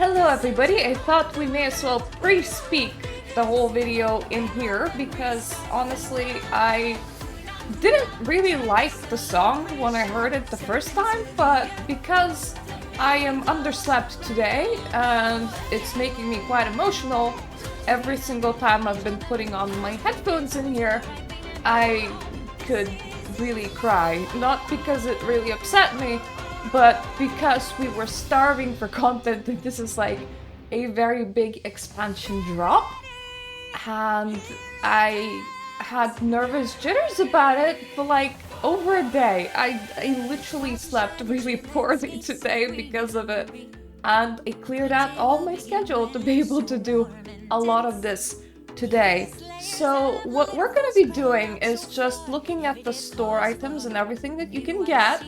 Hello everybody, I thought we may as well pre-speak the whole video in here because honestly I didn't really like the song when I heard it the first time, but because I am underslept today and it's making me quite emotional, every single time I've been putting on my headphones in here, I could really cry. Not because it really upset me, but because we were starving for content and this is like a very big expansion drop. And I had nervous jitters about it for like over a day. I literally slept really poorly today because of it. And I cleared out all my schedule to be able to do a lot of this today. So what we're gonna be doing is just looking at the store items and everything that you can get.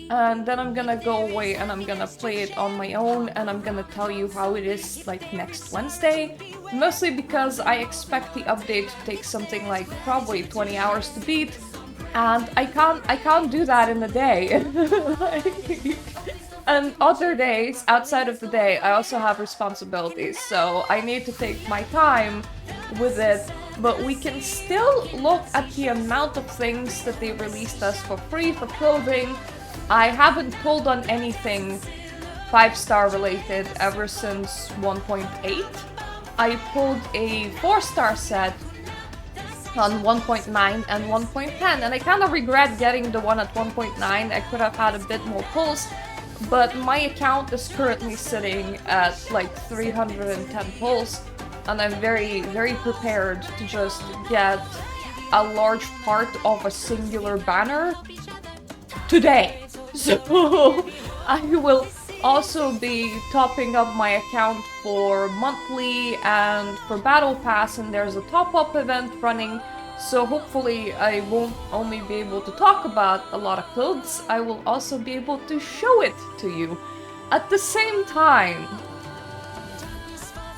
And then I'm gonna go away and I'm gonna play it on my own and I'm gonna tell you how it is like next Wednesday. Mostly because I expect the update to take something like probably 20 hours to beat. And I can't do that in a day. And other days, outside of the day, I also have responsibilities, so I need to take my time with it, but we can still look at the amount of things that they released us for free for clothing. I haven't pulled on anything 5-star related ever since 1.8. I pulled a 4-star set on 1.9 and 1.10, and I kind of regret getting the one at 1.9. I could have had a bit more pulls, but my account is currently sitting at like 310 pulls, and I'm very, very prepared to just get a large part of a singular banner today. So I will also be topping up my account for monthly and for battle pass, and there's a top-up event running, so hopefully I won't only be able to talk about a lot of clothes, I will also be able to show it to you at the same time.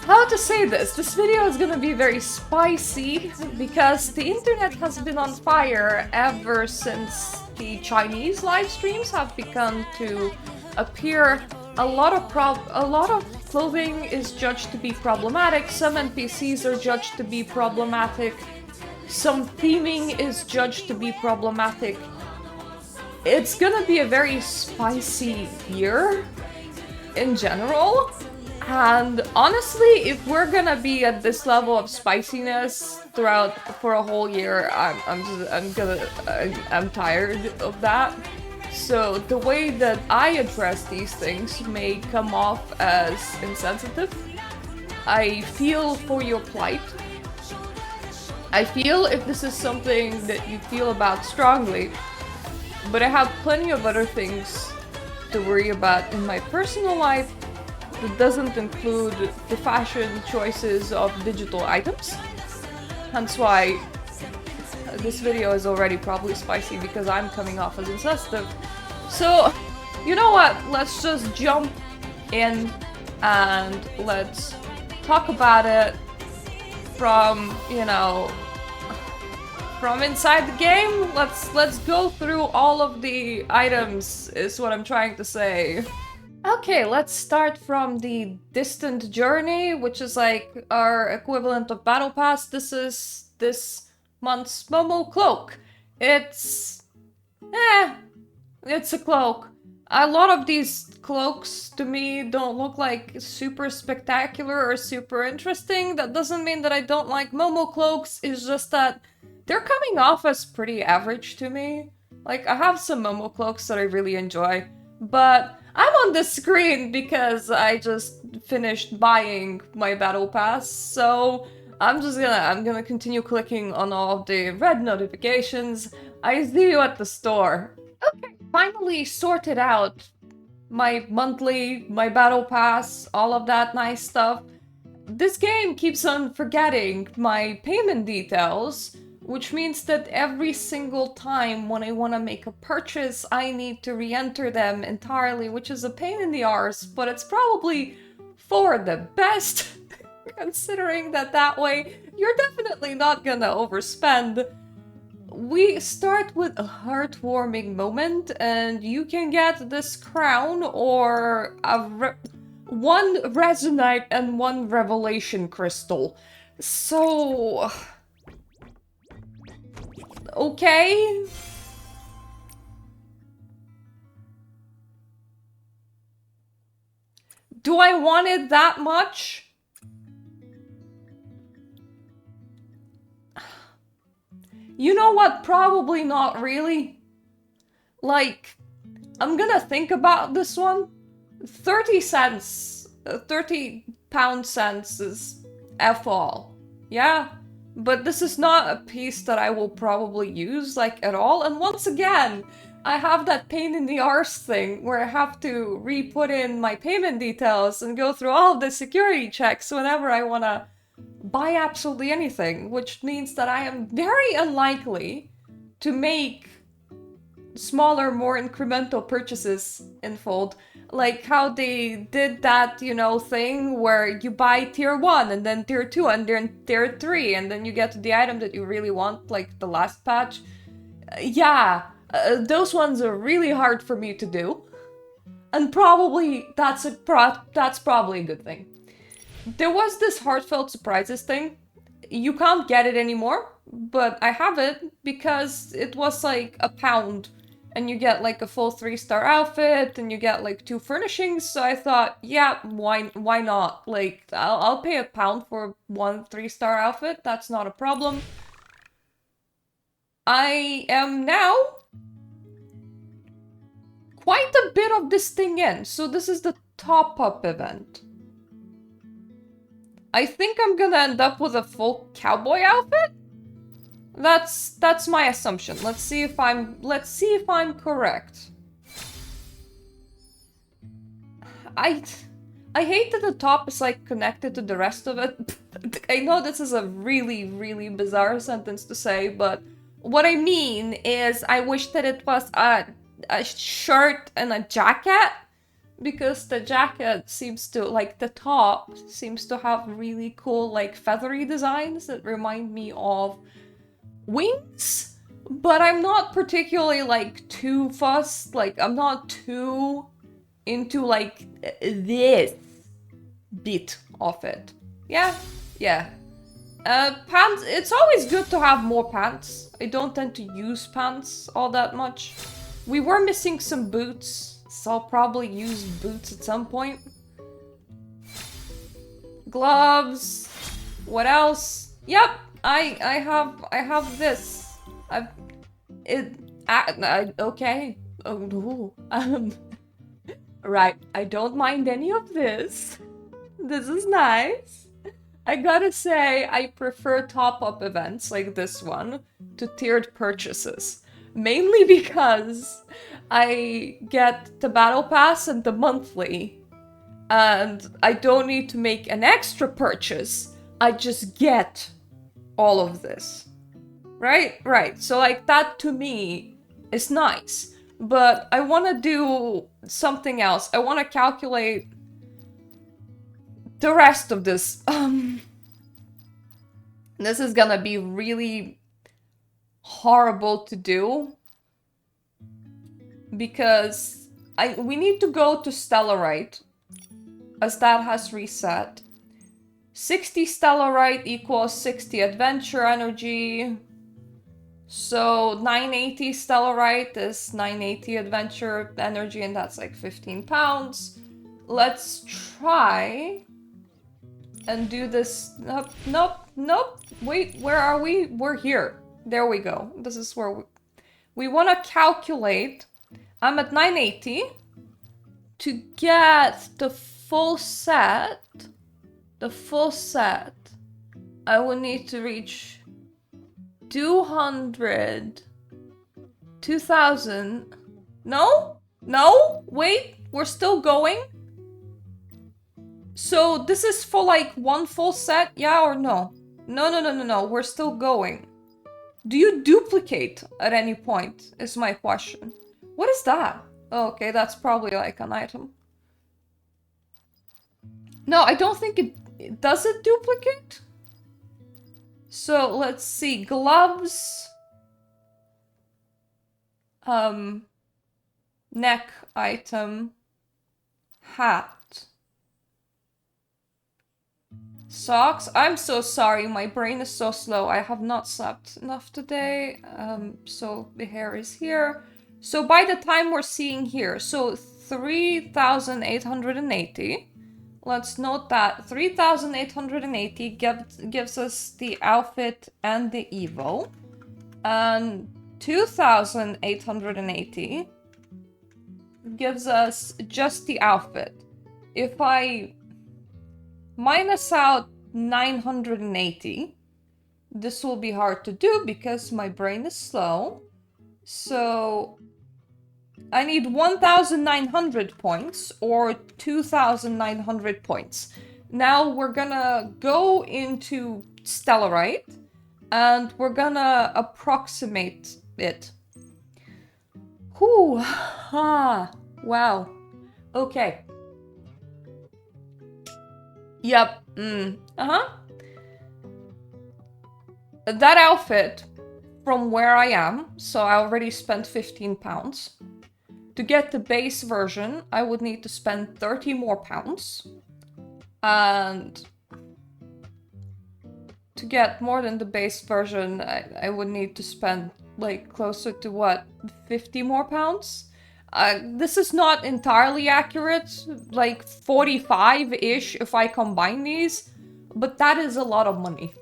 How to say this? This video is gonna be very spicy because the internet has been on fire ever since the Chinese live streams have begun to appear. A lot of clothing is judged to be problematic, some NPCs are judged to be problematic, some theming is judged to be problematic. It's gonna be a very spicy year in general, and honestly, if we're gonna be at this level of spiciness for a whole year, I'm tired of that. So the way that I address these things may come off as insensitive. I feel for your plight. I feel if this is something that you feel about strongly, but I have plenty of other things to worry about in my personal life that doesn't include the fashion choices of digital items. Hence why this video is already probably spicy because I'm coming off as insensitive. So, you know what? Let's just jump in and let's talk about it from, from inside the game. Let's go through all of the items is what I'm trying to say. Okay, let's start from the distant journey, which is like our equivalent of battle pass. This is this month's Momo cloak. It's a cloak. A lot of these cloaks to me don't look like super spectacular or super interesting. That doesn't mean that I don't like Momo cloaks, it's just that they're coming off as pretty average to me. Like, I have some Momo cloaks that I really enjoy, but I'm on the screen because I just finished buying my battle pass, so I'm gonna continue clicking on all of the red notifications. I see you at the store. Okay, finally sorted out my monthly, my battle pass, all of that nice stuff. This game keeps on forgetting my payment details, which means that every single time when I want to make a purchase, I need to re-enter them entirely, which is a pain in the arse, but it's probably for the best, considering that way you're definitely not gonna overspend. We start with a heartwarming moment, and you can get this crown or one resonite and one revelation crystal. So... okay. Do I want it that much? You know what? Probably not really. Like, I'm gonna think about this one. 30 cents, 30 pound cents is F all. Yeah? But this is not a piece that I will probably use, like, at all. And once again, I have that pain in the arse thing where I have to re-put in my payment details and go through all of the security checks whenever I want to buy absolutely anything, which means that I am very unlikely to make smaller, more incremental purchases in Fold. Like how they did that, you know, thing where you buy tier 1 and then tier 2 and then tier 3 and then you get the item that you really want, like the last patch. Those ones are really hard for me to do. And probably that's probably a good thing. There was this heartfelt surprises thing. You can't get it anymore, but I have it because it was like £1 and you get like a full 3-star outfit and you get like 2 furnishings. So I thought, yeah, why not? Like I'll pay £1 for 1 3-star outfit. That's not a problem. I am now quite a bit of this thing in. So this is the top-up event. I think I'm gonna end up with a full cowboy outfit. That's my assumption. Let's see if I'm correct. I hate that the top is like connected to the rest of it. I know this is a really, really bizarre sentence to say, but what I mean is I wish that it was a shirt and a jacket, because the jacket seems to, like the top seems to have really cool like feathery designs that remind me of wings, but I'm not particularly like too fussed. Like I'm not too into like this bit of it. Yeah. Pants, it's always good to have more pants. I don't tend to use pants all that much. We were missing some boots, so I'll probably use boots at some point. Gloves. What else? Yep, I have this. Okay. Oh, right. I don't mind any of this. This is nice. I gotta say, I prefer top-up events like this one to tiered purchases. Mainly because I get the battle pass and the monthly, and I don't need to make an extra purchase. I just get all of this. Right. So like that to me is nice. But I want to do something else. I want to calculate the rest of this. This is gonna be really horrible to do because we need to go to stellarite, as that has reset. 60 stellarite equals 60 adventure energy. So 980 stellarite is 980 adventure energy, and that's like 15 pounds. Let's try and do this. Nope. Wait, where are we? We're here. There we go. This is where we want to calculate. I'm at 980. To get the full set, I will need to reach 200, 2000. No, wait, we're still going. So this is for like one full set, yeah or no? No, we're still going. Do you duplicate at any point, is my question. What is that? Oh, okay, that's probably like an item. No, I don't think it does it duplicate? So let's see, gloves. Neck item. Hat. Socks? I'm so sorry, my brain is so slow. I have not slept enough today. So the hair is here. So by the time we're seeing here, so 3,880. Let's note that 3,880 gives us the outfit and the evo. And 2,880 gives us just the outfit. If I minus out 980, this will be hard to do because my brain is slow. So I need 1,900 points or 2,900 points. Now we're gonna go into stellarite and we're gonna approximate it. Whew, wow. Okay. Yep, That outfit from where I am, so I already spent 15 pounds. To get the base version, I would need to spend 30 more pounds. And to get more than the base version, I would need to spend like closer to what, 50 more pounds? This is not entirely accurate, like 45-ish if I combine these, but that is a lot of money.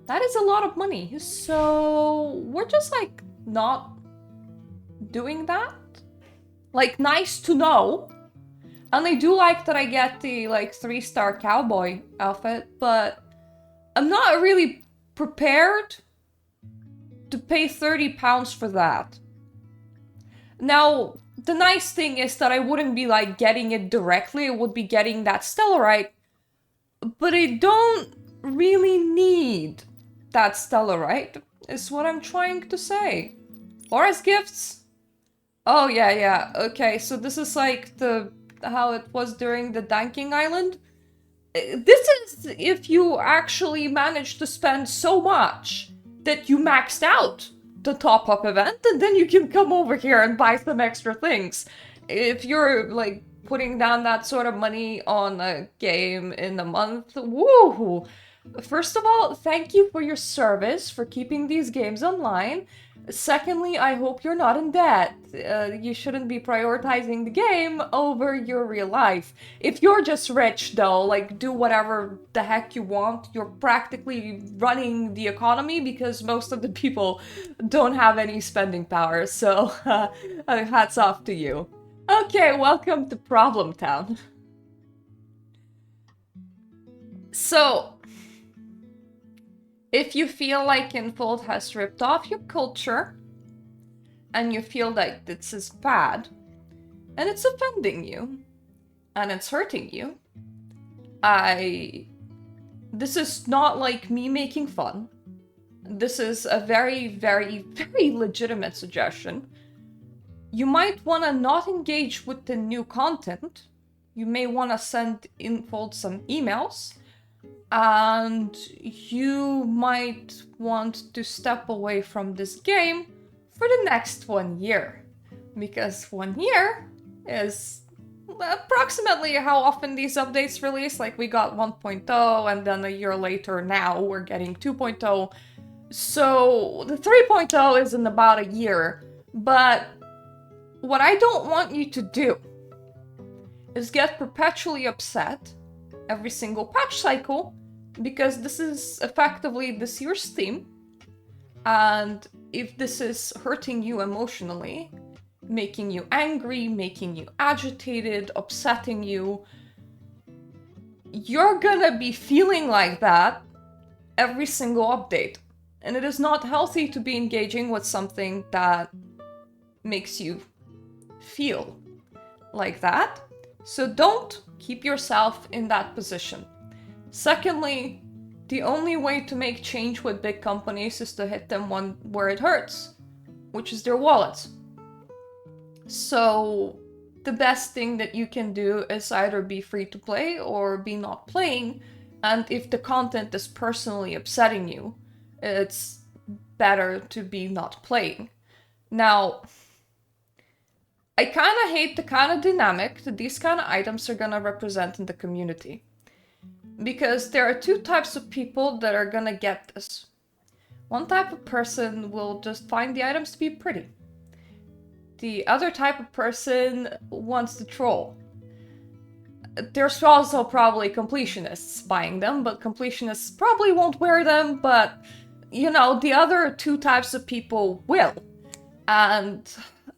That is a lot of money, so we're just like not doing that. Like, nice to know. And I do like that I get the like 3-star cowboy outfit, but I'm not really prepared to pay 30 pounds for that. Now, the nice thing is that I wouldn't be like getting it directly, I would be getting that stellarite, but I don't really need that stellarite, is what I'm trying to say. Or as gifts. Oh yeah, okay, so this is like how it was during the Danking Island. This is if you actually manage to spend so much that you maxed out the top-up event, and then you can come over here and buy some extra things. If you're like putting down that sort of money on a game in a month, woo! First of all, thank you for your service for keeping these games online. Secondly, I hope you're not in debt. You shouldn't be prioritizing the game over your real life. If you're just rich, though, like, do whatever the heck you want. You're practically running the economy because most of the people don't have any spending power, so hats off to you. Okay, welcome to Problem Town. So, if you feel like Infold has ripped off your culture, and you feel like this is bad, and it's offending you, and it's hurting you, this is not like me making fun. This is a very, very, very legitimate suggestion. You might want to not engage with the new content. You may want to send Infold some emails. And you might want to step away from this game for the next 1 year. Because 1 year is approximately how often these updates release. Like, we got 1.0, and then a year later now we're getting 2.0. So the 3.0 is in about a year. But what I don't want you to do is get perpetually upset every single patch cycle, because this is effectively this year's theme. And if this is hurting you emotionally, making you angry, making you agitated, upsetting you, you're gonna be feeling like that every single update. And it is not healthy to be engaging with something that makes you feel like that. So don't keep yourself in that position. Secondly, the only way to make change with big companies is to hit them where it hurts, which is their wallets. So the best thing that you can do is either be free to play or be not playing, and if the content is personally upsetting you, it's better to be not playing. Now, I kind of hate the kind of dynamic that these kind of items are gonna represent in the community. Because there are two types of people that are gonna get this. One type of person will just find the items to be pretty. The other type of person wants to troll. There's also probably completionists buying them, but completionists probably won't wear them, but, you know, the other two types of people will. And,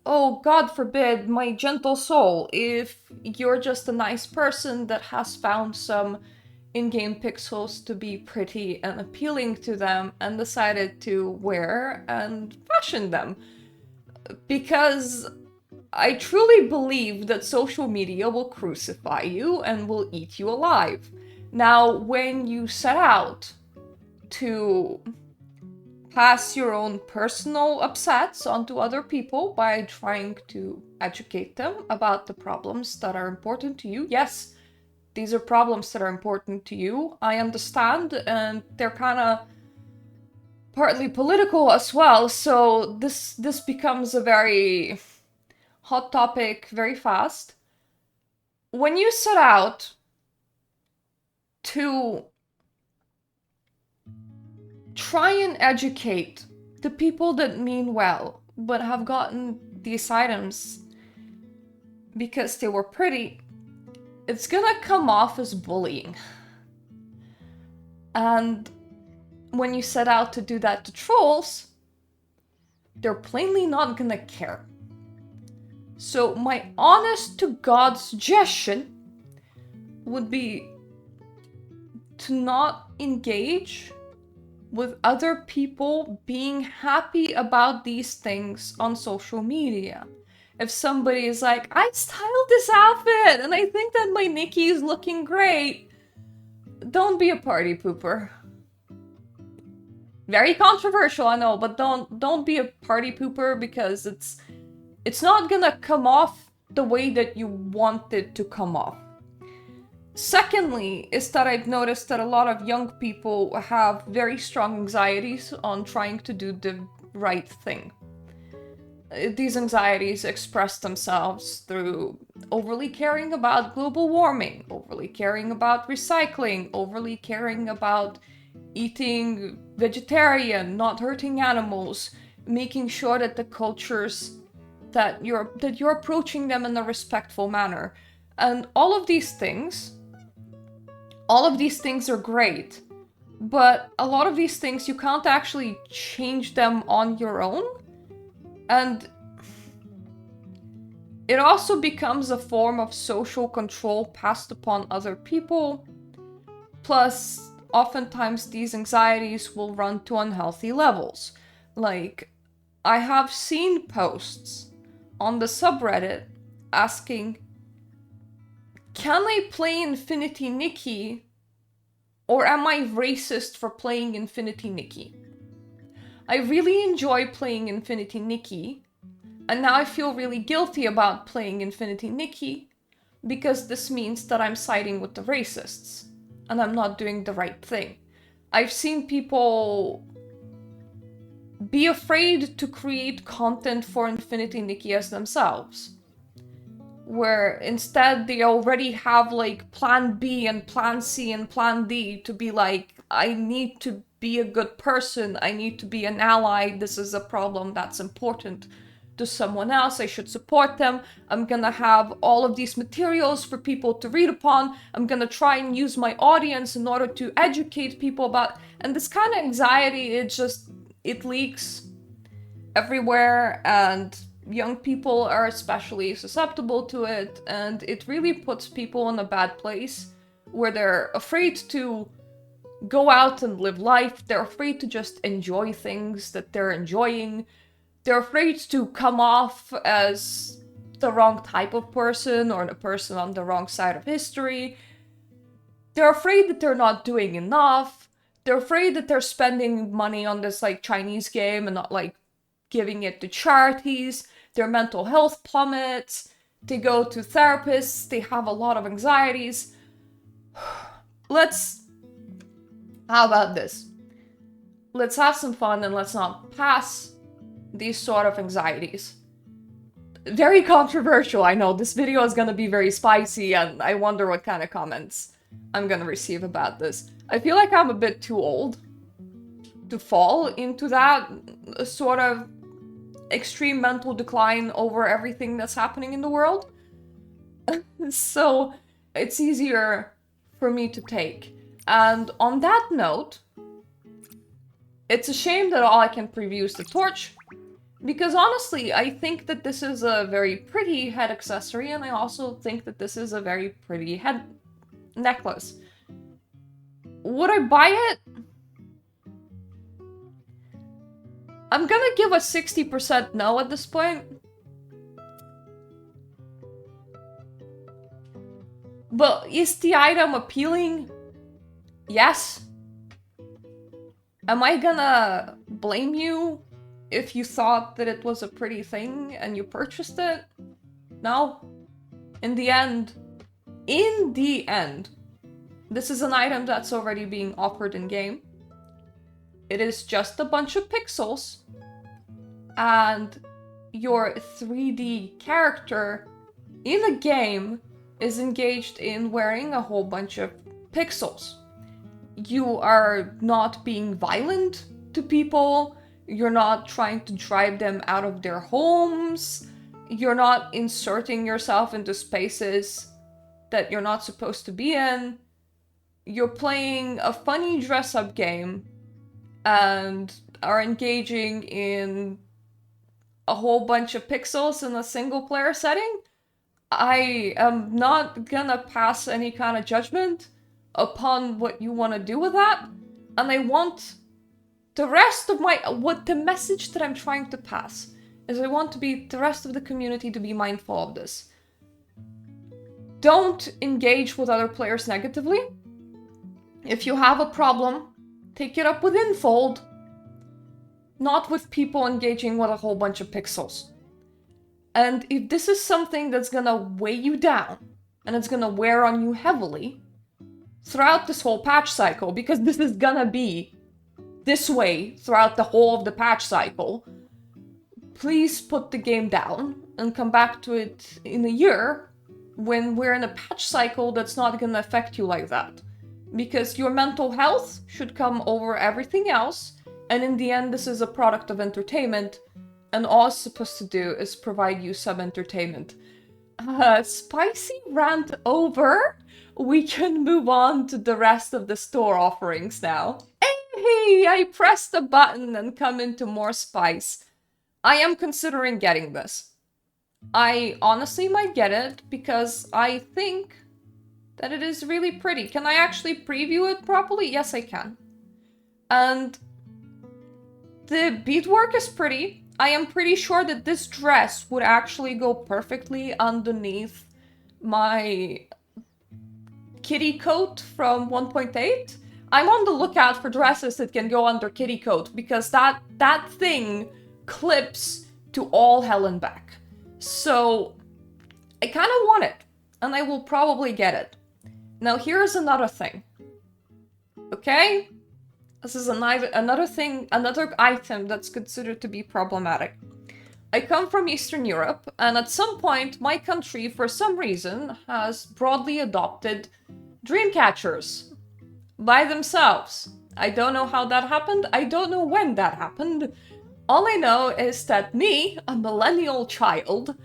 oh, God forbid, my gentle soul, if you're just a nice person that has found some in-game pixels to be pretty and appealing to them and decided to wear and fashion them. Because I truly believe that social media will crucify you and will eat you alive. Now, when you set out to pass your own personal upsets onto other people by trying to educate them about the problems that are important to you, yes, these are problems that are important to you, I understand, and they're kind of partly political as well, so this becomes a very hot topic very fast. When you set out to try and educate the people that mean well but have gotten these items because they were pretty, it's gonna come off as bullying. And when you set out to do that to trolls, they're plainly not gonna care. So my honest to God suggestion would be to not engage with other people being happy about these things on social media. If somebody is like, I styled this outfit and I think that my Nikki is looking great, don't be a party pooper. Very controversial, I know, but don't be a party pooper, because it's not gonna come off the way that you want it to come off. Secondly, is that I've noticed that a lot of young people have very strong anxieties on trying to do the right thing. These anxieties express themselves through overly caring about global warming, overly caring about recycling, overly caring about eating vegetarian, not hurting animals, making sure that the cultures that you're approaching them in a respectful manner. And all of these things are great, but a lot of these things you can't actually change them on your own. And it also becomes a form of social control passed upon other people. Plus, oftentimes these anxieties will run to unhealthy levels. Like, I have seen posts on the subreddit asking, can I play Infinity Nikki, or am I racist for playing Infinity Nikki? I really enjoy playing Infinity Nikki, and now I feel really guilty about playing Infinity Nikki, because this means that I'm siding with the racists, and I'm not doing the right thing. I've seen people be afraid to create content for Infinity Nikki as themselves, where instead they already have like plan B and plan C and plan D to be like, I need to be a good person, I need to be an ally, this is a problem that's important to someone else, I should support them, I'm gonna have all of these materials for people to read upon, I'm gonna try and use my audience in order to educate people about, and this kind of anxiety, it leaks everywhere, and young people are especially susceptible to it, and it really puts people in a bad place where they're afraid to go out and live life, they're afraid to just enjoy things that they're enjoying, they're afraid to come off as the wrong type of person or the person on the wrong side of history, they're afraid that they're not doing enough, they're afraid that they're spending money on this like Chinese game and not like giving it to charities, their mental health plummets, they go to therapists, they have a lot of anxieties. How about this? Let's have some fun and let's not pass these sort of anxieties. Very controversial, I know. This video is gonna be very spicy and I wonder what kind of comments I'm gonna receive about this. I feel like I'm a bit too old to fall into that sort of extreme mental decline over everything that's happening in the world. So it's easier for me to take. And on that note, it's a shame that all I can preview is the torch, because honestly, I think that this is a very pretty head accessory, and I also think that this is a very pretty head necklace. Would I buy it? I'm gonna give a 60% no at this point. But is the item appealing? Yes. Am I gonna blame you if you thought that it was a pretty thing and you purchased it? No. In the end, this is an item that's already being offered in-game. It is just a bunch of pixels, and your 3D character in a game is engaged in wearing a whole bunch of pixels. You are not being violent to people, you're not trying to drive them out of their homes, you're not inserting yourself into spaces that you're not supposed to be in. You're playing a funny dress-up game and are engaging in a whole bunch of pixels in a single-player setting. I am not gonna pass any kind of judgment upon what you want to do with that, and I want the rest of the message that I'm trying to pass is I want the rest of the community to be mindful of this. Don't engage with other players negatively. If you have a problem, take it up with Infold, not with people engaging with a whole bunch of pixels. And if this is something that's gonna weigh you down, and it's gonna wear on you heavily throughout this whole patch cycle, because this is gonna be this way throughout the whole of the patch cycle, please put the game down and come back to it in a year when we're in a patch cycle that's not gonna affect you like that. Because your mental health should come over everything else, and in the end this is a product of entertainment, and all it's supposed to do is provide you some entertainment. Spicy rant over. We can move on to the rest of the store offerings now. Hey, I pressed a button and come into more spice. I am considering getting this. I honestly might get it because I think that it is really pretty. Can I actually preview it properly? Yes, I can. And the beadwork is pretty. I am pretty sure that this dress would actually go perfectly underneath my kitty coat from 1.8. I'm on the lookout for dresses that can go under kitty coat because that thing clips to all hell and back. So I kind of want it, and I will probably get it. Now here's another thing. Okay? This is another item that's considered to be problematic. I come from Eastern Europe, and at some point my country, for some reason, has broadly adopted dream catchers by themselves. I don't know how that happened, I don't know when that happened. All I know is that me, a millennial child,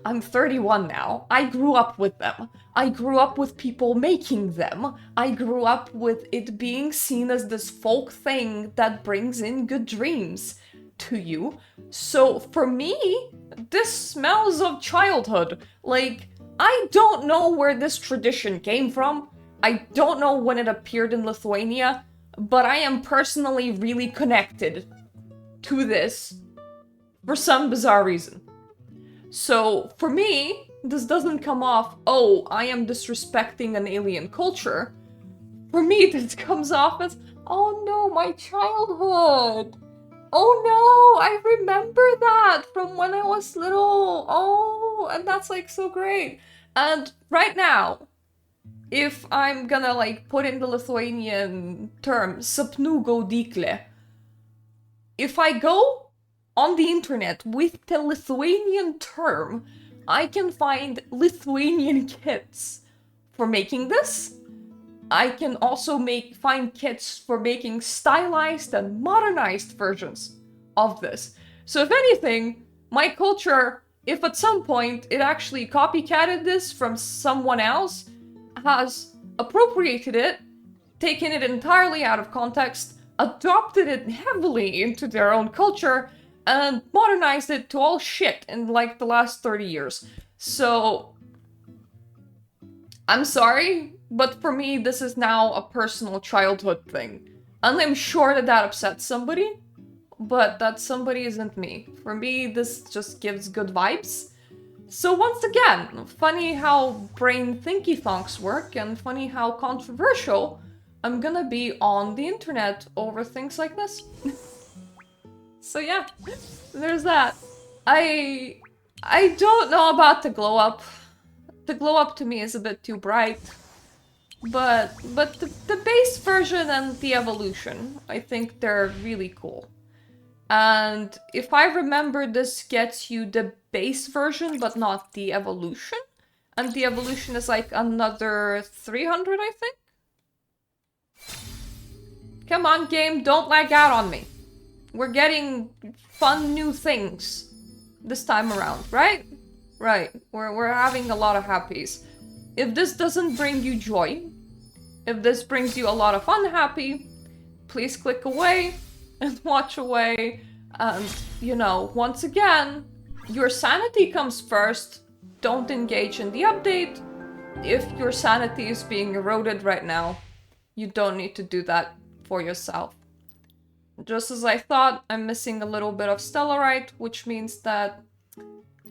I'm 31 now, I grew up with them. I grew up with people making them. I grew up with it being seen as this folk thing that brings in good dreams to you. So for me, this smells of childhood. Like, I don't know where this tradition came from. I don't know when it appeared in Lithuania, but I am personally really connected to this for some bizarre reason. So for me, this doesn't come off, oh, I am disrespecting an alien culture. For me, this comes off as, oh no, my childhood. Oh no, I remember that from when I was little. Oh, and that's like so great. And right now, if I'm gonna like put in the Lithuanian term, sapnų gaudyklė, if I go on the internet with the Lithuanian term, I can find Lithuanian kits for making this. I can also find kits for making stylized and modernized versions of this. So if anything, my culture, if at some point it actually copycatted this from someone else, has appropriated it, taken it entirely out of context, adopted it heavily into their own culture, and modernized it to all shit in like the last 30 years. So I'm sorry, but for me, this is now a personal childhood thing. And I'm sure that that upsets somebody, but that somebody isn't me. For me, this just gives good vibes. So once again, funny how brain thinky thonks work, and funny how controversial I'm gonna be on the internet over things like this. So yeah, there's that. I don't know about the glow up. The glow up to me is a bit too bright. But the base version and the evolution, I think they're really cool. And if I remember, this gets you the base version, but not the evolution. And the evolution is like another 300, I think? Come on, game, don't lag out on me. We're getting fun new things this time around, right? Right, we're having a lot of happies. If this doesn't bring you joy, if this brings you a lot of unhappy, please click away and watch away. And, you know, once again, your sanity comes first. Don't engage in the update. If your sanity is being eroded right now, you don't need to do that for yourself. Just as I thought, I'm missing a little bit of stellarite, which means that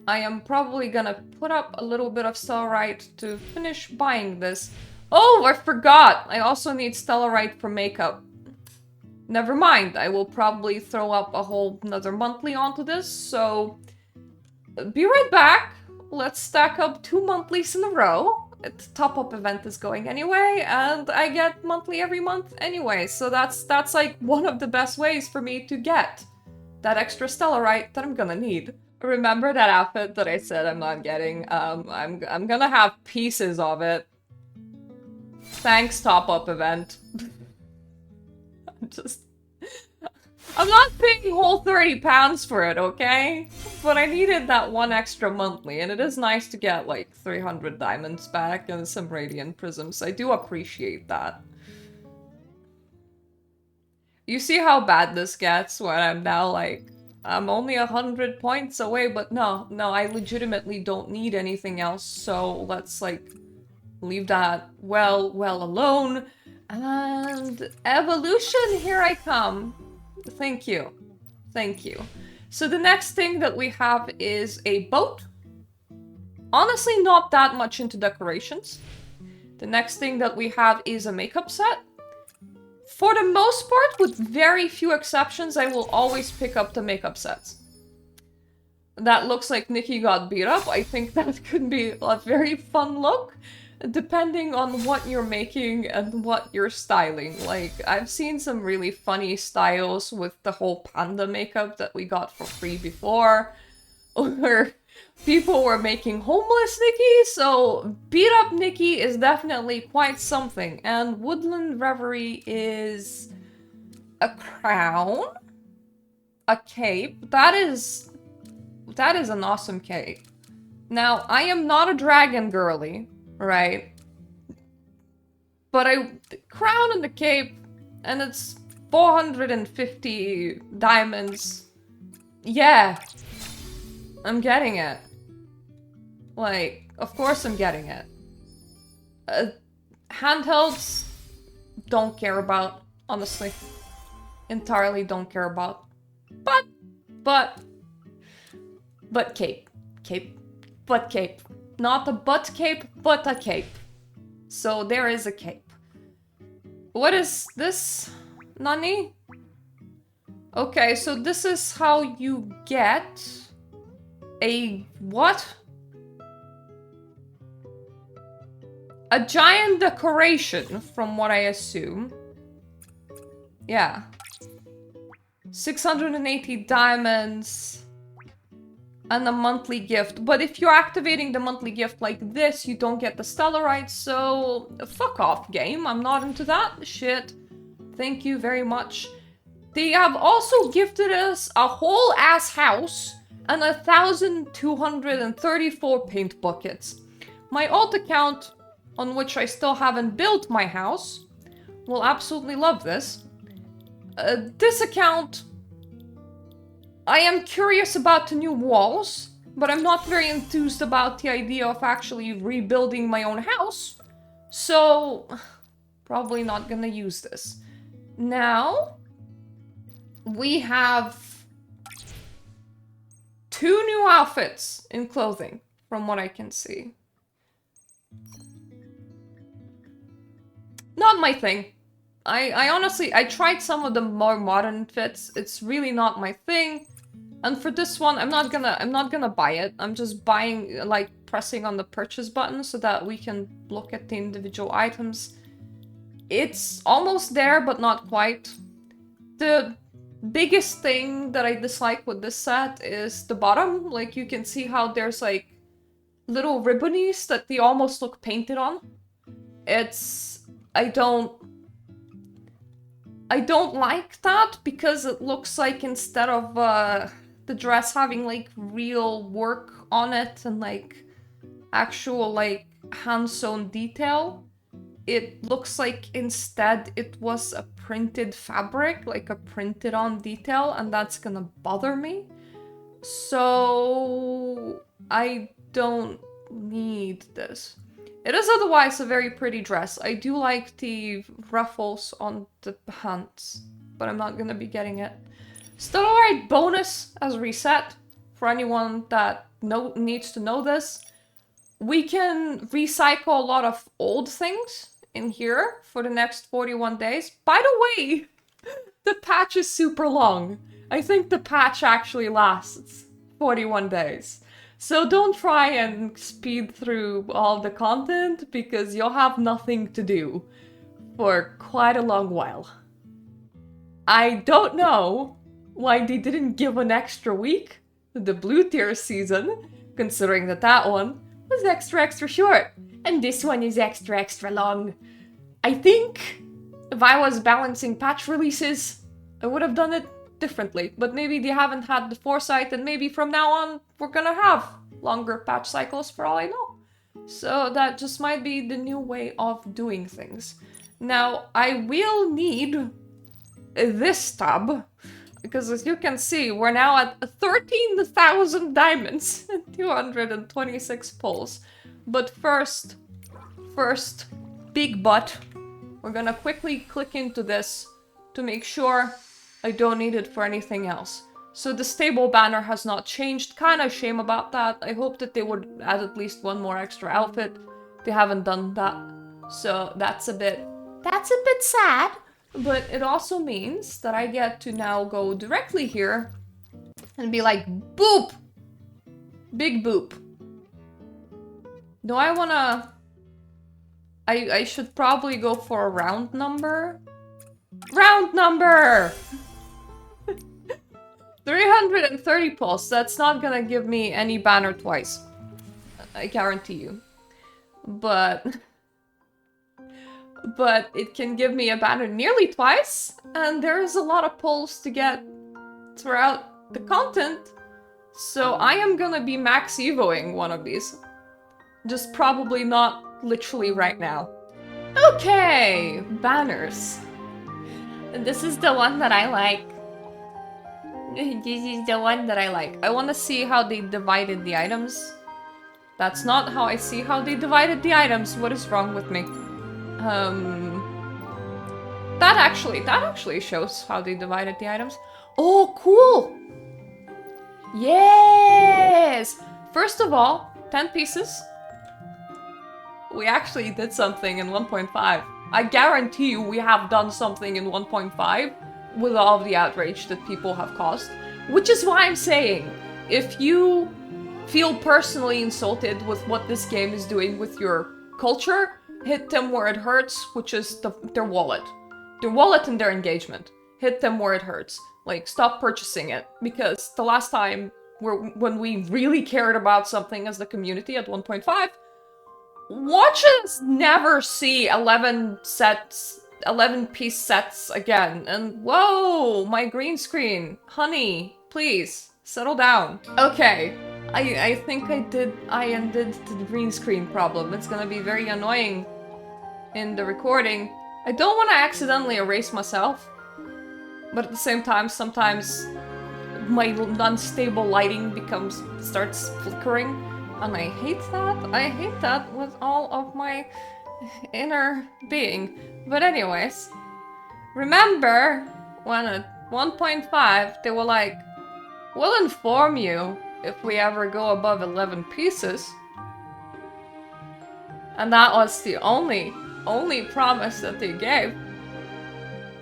I am probably gonna put up a little bit of stellarite to finish buying this. Oh, I forgot! I also need stellarite for makeup. Never mind, I will probably throw up a whole another monthly onto this, so be right back. Let's stack up 2 monthlies in a row. The top-up event is going anyway, and I get monthly every month anyway, so that's like one of the best ways for me to get that extra stellarite that I'm gonna need. Remember that outfit that I said I'm not getting? I'm gonna have pieces of it. Thanks, top-up event. I'm not paying whole £30 for it, okay? But I needed that one extra monthly, and it is nice to get like 300 diamonds back and some radiant prisms. I do appreciate that. You see how bad this gets when I'm now like, I'm only 100 points away, but no, I legitimately don't need anything else, so let's like leave that well alone. And evolution, here I come. Thank you. Thank you. So the next thing that we have is a boat. Honestly, not that much into decorations. The next thing that we have is a makeup set. For the most part, with very few exceptions, I will always pick up the makeup sets. That looks like Nikki got beat up. I think that could be a very fun look, depending on what you're making and what you're styling. Like, I've seen some really funny styles with the whole panda makeup that we got for free before, or people were making homeless Nikki, so beat up Nikki is definitely quite something. And Woodland Reverie is a crown, a cape. That is an awesome cape. Now, I am not a dragon girly, right? But the crown and the cape, and it's 450 diamonds. Yeah, I'm getting it. Like, of course I'm getting it. Handhelds, don't care about, honestly. Entirely don't care about. But cape. But cape. Not a butt cape, but a cape. So there is a cape. What is this? Nani? Okay, so this is how you get a what? A giant decoration, from what I assume. Yeah. 680 diamonds. and a monthly gift. But if you're activating the monthly gift like this, you don't get the stellarites, so fuck off, game. I'm not into that shit. Thank you very much. They have also gifted us a whole ass house and 1,234 paint buckets. My alt account, on which I still haven't built my house, will absolutely love this. This account, I am curious about the new walls, but I'm not very enthused about the idea of actually rebuilding my own house, so probably not gonna use this. Now, we have 2 new outfits in clothing, from what I can see. Not my thing. I honestly, I tried some of the more modern fits. It's really not my thing. And for this one, I'm not gonna buy it. I'm just buying, like, pressing on the purchase button so that we can look at the individual items. It's almost there, but not quite. The biggest thing that I dislike with this set is the bottom. Like, you can see how there's, like, little ribbonies that they almost look painted on. I don't like that because it looks like instead of the dress having like real work on it and like actual like hand-sewn detail, it looks like instead it was a printed fabric, like a printed on detail, and that's gonna bother me. So I don't need this. It is otherwise a very pretty dress. I do like the ruffles on the pants, but I'm not gonna be getting it. Stellarite bonus as reset, for anyone that needs to know this. We can recycle a lot of old things in here for the next 41 days. By the way, the patch is super long. I think the patch actually lasts 41 days. So don't try and speed through all the content because you'll have nothing to do for quite a long while. I don't know why they didn't give an extra week to the blue tier season, considering that one was extra short, and this one is extra long. I think if I was balancing patch releases, I would have done it differently, but maybe they haven't had the foresight, and maybe from now on we're gonna have longer patch cycles for all I know. So that just might be the new way of doing things. Now, I will need this tab, because as you can see, we're now at 13,000 diamonds and 226 pulls. But first, big butt, we're gonna quickly click into this to make sure I don't need it for anything else. So the stable banner has not changed. Kind of shame about that. I hope that they would add at least one more extra outfit. They haven't done that. So that's a bit sad. But it also means that I get to now go directly here and be like, boop! Big boop. Do I wanna... I should probably go for a round number. Round number! 330 pulse. That's not gonna give me any banner twice. I guarantee you. But it can give me a banner nearly twice, and there's a lot of pulls to get throughout the content. So I am gonna be max evoing one of these. Just probably not literally right now. Okay, banners. This is the one that I like. This is the one that I like. I want to see how they divided the items. That's not how I see how they divided the items. What is wrong with me? That actually shows how they divided the items. Oh, cool! Yes! First of all, 10 pieces. We actually did something in 1.5. I guarantee you we have done something in 1.5 with all of the outrage that people have caused. Which is why I'm saying, if you feel personally insulted with what this game is doing with your culture, hit them where it hurts, which is their wallet. Their wallet and their engagement. Hit them where it hurts. Like, stop purchasing it. Because the last time when we really cared about something as the community at 1.5, watch us never see 11 piece sets again. And whoa, my green screen. Honey, please, settle down. Okay, I think I ended the green screen problem. It's gonna be very annoying in the recording. I don't want to accidentally erase myself, but at the same time, sometimes my unstable lighting starts flickering, and I hate that. I hate that with all of my inner being. But anyways, remember when at 1.5 they were like, we'll inform you if we ever go above 11 pieces. And that was the only promise that they gave.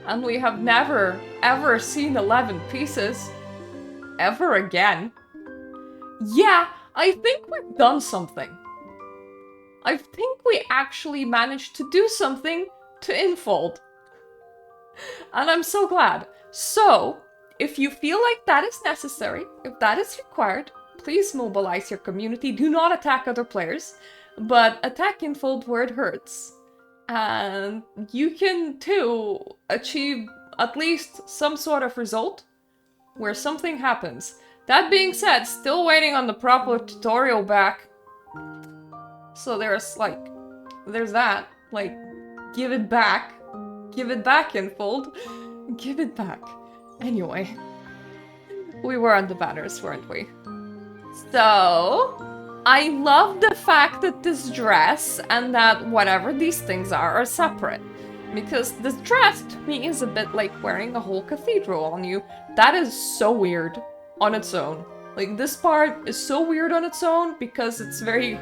And we have never, ever seen 11 pieces. Ever again. Yeah, I think we've done something. I think we actually managed to do something to Infold. And I'm so glad. So, if you feel like that is necessary, if that is required, please mobilize your community. Do not attack other players, but attack Infold where it hurts. And you can, too, achieve at least some sort of result where something happens. That being said, still waiting on the proper tutorial back. So there's that. Like, give it back. Give it back, Infold. Give it back. Anyway. We were on the banners, weren't we? So, I love the fact that this dress and that whatever these things are separate. Because this dress, to me, is a bit like wearing a whole cathedral on you. That is so weird on its own. Like, this part is so weird on its own because it's very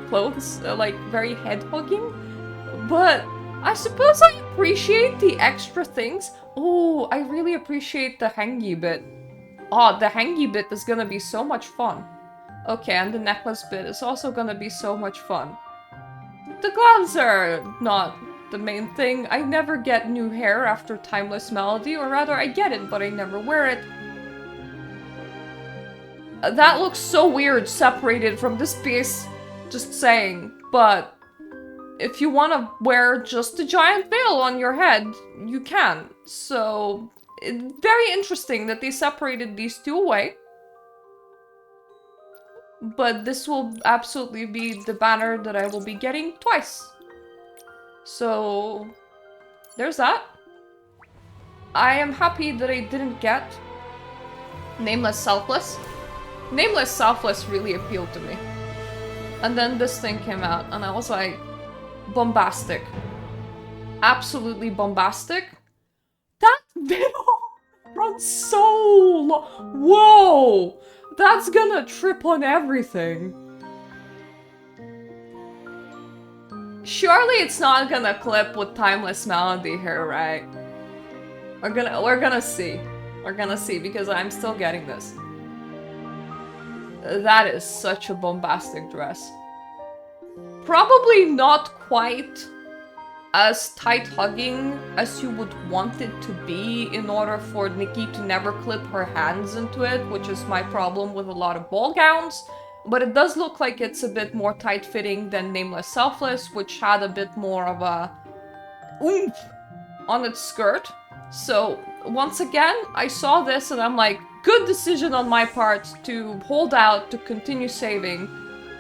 clothes, like, very head-hugging. But I suppose I appreciate the extra things. Oh, I really appreciate the hangy bit. Oh, the hangy bit is gonna be so much fun. Okay, and the necklace bit is also gonna be so much fun. The gloves are not the main thing. I never get new hair after Timeless Melody, or rather I get it, but I never wear it. That looks so weird separated from this piece, just saying, but if you want to wear just a giant veil on your head, you can. So, very interesting that they separated these two away. But this will absolutely be the banner that I will be getting twice. So, there's that. I am happy that I didn't get Nameless Selfless. Nameless Selfless really appealed to me. And then this thing came out, and I was like, bombastic. Absolutely bombastic. That video runs so long. Whoa! That's gonna trip on everything. Surely it's not gonna clip with Timeless Melody here, right? We're gonna see. We're gonna see, because I'm still getting this. That is such a bombastic dress. Probably not quite as tight-hugging as you would want it to be in order for Nikki to never clip her hands into it, which is my problem with a lot of ball gowns. But it does look like it's a bit more tight-fitting than Nameless Selfless, which had a bit more of a oomph on its skirt. So, once again, I saw this and I'm like, good decision on my part to hold out, to continue saving,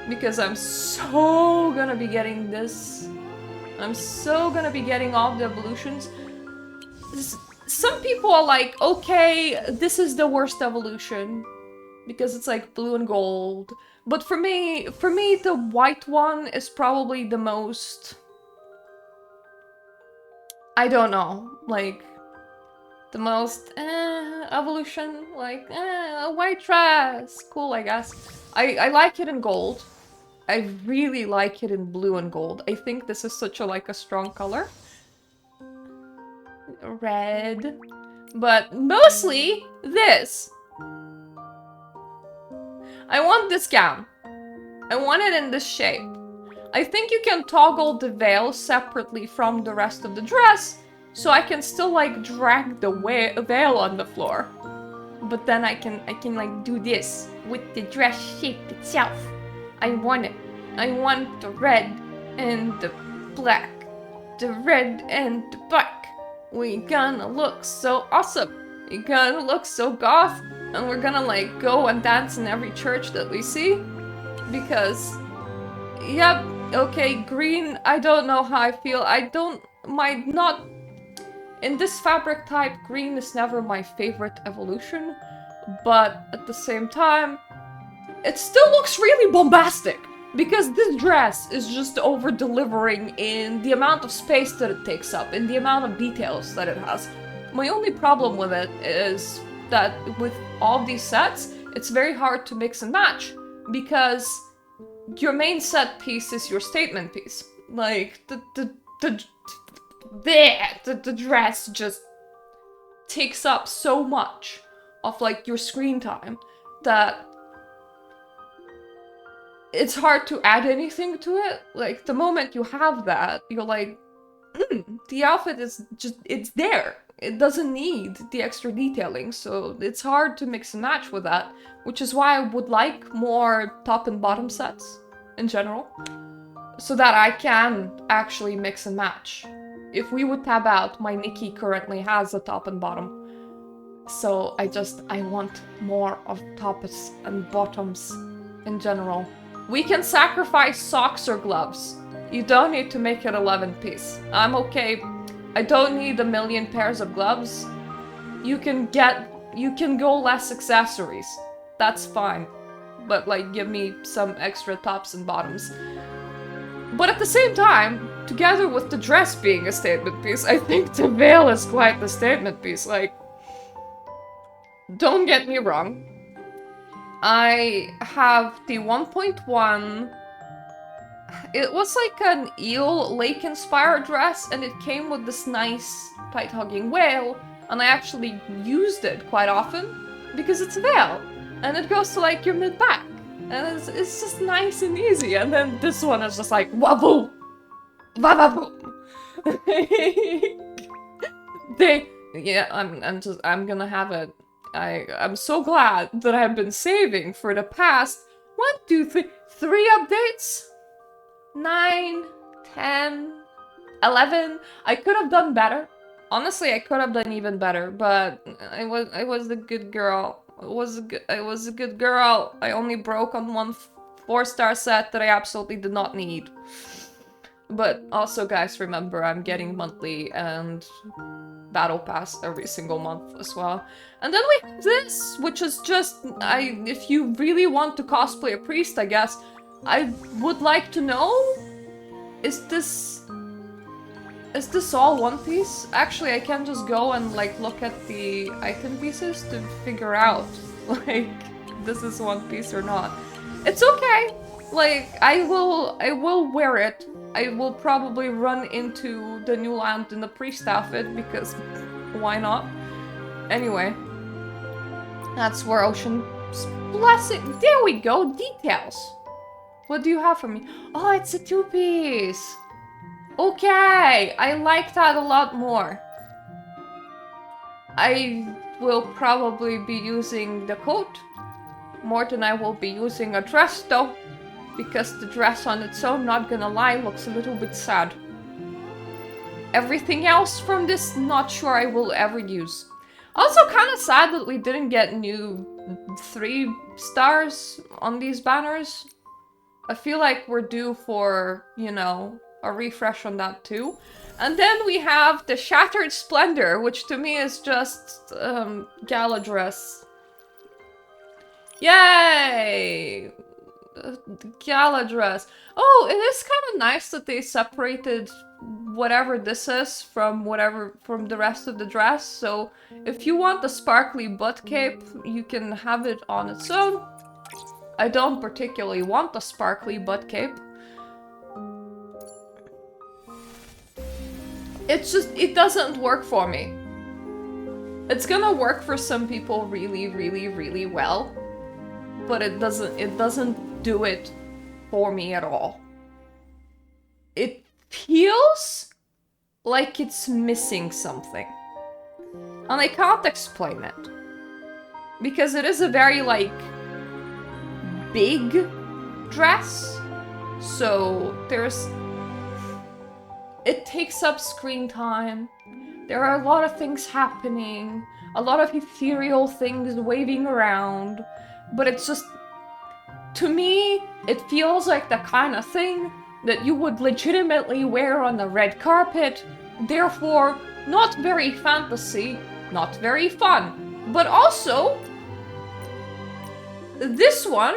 because I'm so gonna be getting this. I'm so gonna be getting all the evolutions. Some people are like, okay, this is the worst evolution, because it's like blue and gold. But for me, the white one is probably the most... I don't know, like... the most evolution, like a white dress, cool, I guess. I like it in gold. I really like it in blue and gold. I think this is such a strong color. Red, but mostly this. I want this gown. I want it in this shape. I think you can toggle the veil separately from the rest of the dress, so I can still, like, drag the veil on the floor. but then I can like do this with the dress shape itself. I want it. I want the red and the black. The red and the black. We gonna look so awesome. We gonna look so goth. And we're gonna like go and dance in every church that we see. Because, yep, okay, green, I don't know how I feel. In this fabric type, green is never my favorite evolution. But at the same time, it still looks really bombastic. Because this dress is just over-delivering in the amount of space that it takes up, in the amount of details that it has. My only problem with it is that with all these sets, it's very hard to mix and match. Because your main set piece is your statement piece. Like, the dress just takes up so much of, like, your screen time that it's hard to add anything to it. Like, the moment you have that, you're like, the outfit is just, it's there. It doesn't need the extra detailing, so it's hard to mix and match with that, which is why I would like more top and bottom sets in general, so that I can actually mix and match. If we would tab out, my Nikki currently has a top and bottom, so I want more of tops and bottoms in general. We can sacrifice socks or gloves. You don't need to make it 11 piece. I'm okay. I don't need a million pairs of gloves. You can go less accessories. That's fine. But like, give me some extra tops and bottoms. But at the same time, together with the dress being a statement piece, I think the veil is quite the statement piece. Like, don't get me wrong. I have the 1.1. It was like an eel lake-inspired dress, and it came with this nice tight-hugging veil, and I actually used it quite often because it's a veil, and it goes to like your mid-back, and it's just nice and easy. And then this one is just like waboo, waboo. I'm gonna have it. I'm so glad that I've been saving for the past 3 updates. 9, 10, 11. I could have done better. Honestly, I could have done even better, but I was a good girl. I was a good girl. I only broke on one 4-star set that I absolutely did not need. But also, guys, remember, I'm getting monthly and battle pass every single month as well. And then we have this, which is just, if you really want to cosplay a priest, I guess, I would like to know, is this all one piece? Actually, I can just go and like look at the item pieces to figure out, like, this is one piece or not. It's okay. Like, I will wear it. I will probably run into the new land in the priest outfit, because why not? Anyway, that's where Ocean's blessing. There we go, details. What do you have for me? Oh, it's a 2-piece. Okay, I like that a lot more. I will probably be using the coat more than I will be using a dress, though. Because the dress on its own, not gonna lie, looks a little bit sad. Everything else from this, not sure I will ever use. Also kind of sad that we didn't get new 3 stars on these banners. I feel like we're due for, you know, a refresh on that too. And then we have the Shattered Splendor, which to me is just gala dress. Yay! Gala dress. Oh, it is kind of nice that they separated whatever this is from the rest of the dress. So if you want the sparkly butt cape, you can have it on its own. I don't particularly want the sparkly butt cape. It's just, it doesn't work for me. It's gonna work for some people really, really, really well, but it doesn't do it for me at all. It feels like it's missing something. And I can't explain it. because it is a very, like, big dress. So it takes up screen time. There are a lot of things happening, a lot of ethereal things waving around, but it's just, to me, it feels like the kind of thing that you would legitimately wear on the red carpet, therefore not very fantasy, not very fun. But also, this one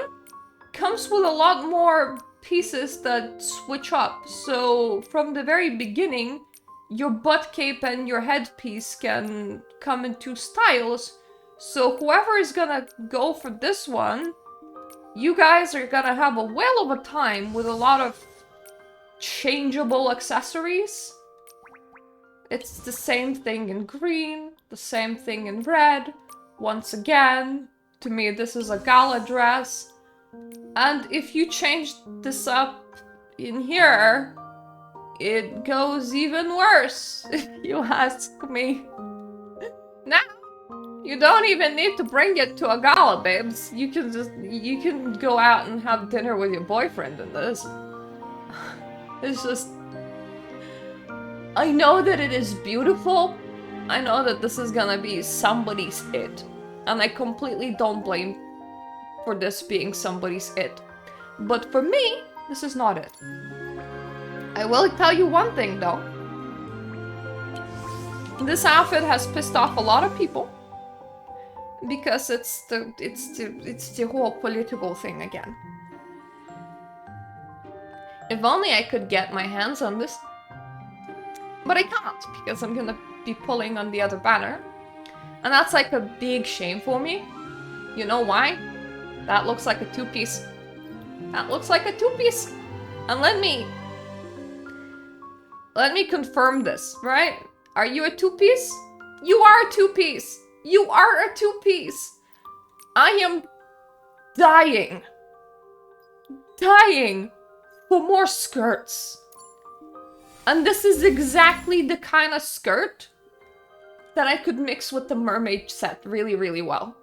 comes with a lot more pieces that switch up. So from the very beginning, your butt cape and your headpiece can come in two styles. So whoever is gonna go for this one, you guys are gonna have a whale of a time with a lot of changeable accessories. It's the same thing in green, the same thing in red. Once again, to me this is a gala dress. And if you change this up in here, it goes even worse, if you ask me. Now, you don't even need to bring it to a gala, babes. You can go out and have dinner with your boyfriend in this. It's just... I know that it is beautiful. I know that this is gonna be somebody's it. And I completely don't blame for this being somebody's it. But for me, this is not it. I will tell you one thing though. This outfit has pissed off a lot of people. Because it's the whole political thing again. If only I could get my hands on this. But I can't, because I'm gonna be pulling on the other banner. And that's like a big shame for me. You know why? That looks like a two-piece. That looks like a two-piece. And let me confirm this, right? Are you a two-piece? You are a two-piece. You are a two-piece. I am dying for more skirts. And this is exactly the kind of skirt that I could mix with the mermaid set really, really well.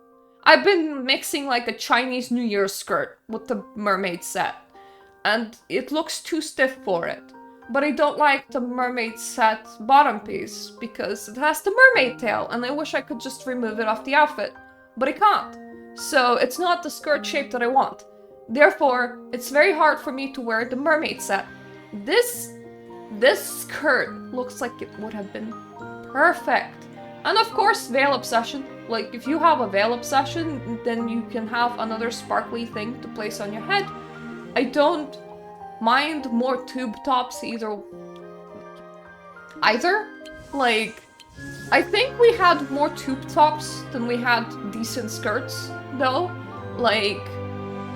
I've been mixing like a Chinese New Year skirt with the mermaid set. And it looks too stiff for it. But I don't like the mermaid set bottom piece because it has the mermaid tail and I wish I could just remove it off the outfit. But I can't. So it's not the skirt shape that I want. Therefore, it's very hard for me to wear the mermaid set. This skirt looks like it would have been perfect. And of course, veil obsession. Like, if you have a veil obsession, then you can have another sparkly thing to place on your head. I don't mind more tube tops either. Like, I think we had more tube tops than we had decent skirts, though. Like,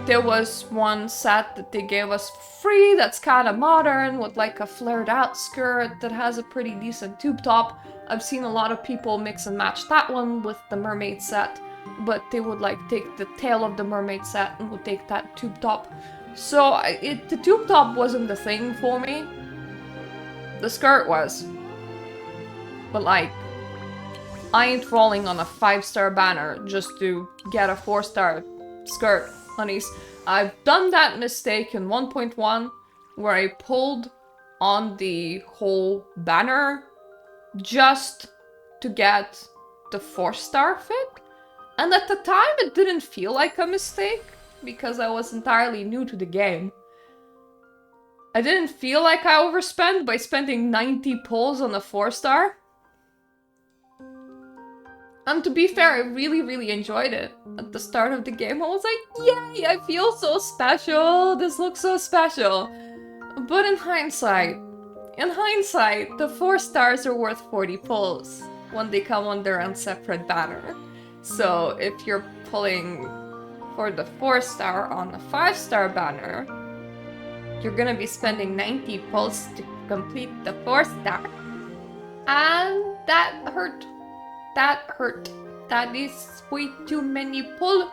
there was one set that they gave us free that's kind of modern with like a flared out skirt that has a pretty decent tube top. I've seen a lot of people mix and match that one with the mermaid set, but they would like take the tail of the mermaid set and would take that tube top. So the tube top wasn't the thing for me. The skirt was. But like, I ain't rolling on a 5-star banner just to get a 4-star skirt, honeys. I've done that mistake in 1.1 where I pulled on the whole banner just to get the 4-star fit. And at the time it didn't feel like a mistake because I was entirely new to the game. I didn't feel like I overspent by spending 90 pulls on a 4-star. And to be fair, I really, really enjoyed it. At the start of the game, I was like, yay, I feel so special. This looks so special. But in hindsight, the 4 stars are worth 40 pulls when they come on their own separate banner. So if you're pulling for the 4-star on the 5-star banner, you're gonna be spending 90 pulls to complete the 4-star. And that hurt. That hurt. That is way too many pull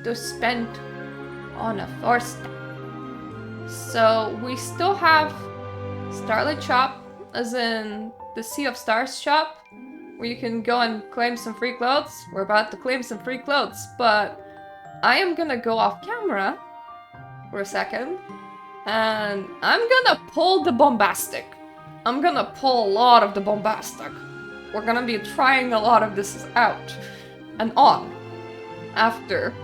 to spend on a 4-star. So we still have Starlight Shop, as in the Sea of Stars shop, where you can go and claim some free clothes. We're about to claim some free clothes, but I am gonna go off camera for a second, and I'm gonna pull the bombastic. I'm gonna pull a lot of the bombastic. We're gonna be trying a lot of this out and on after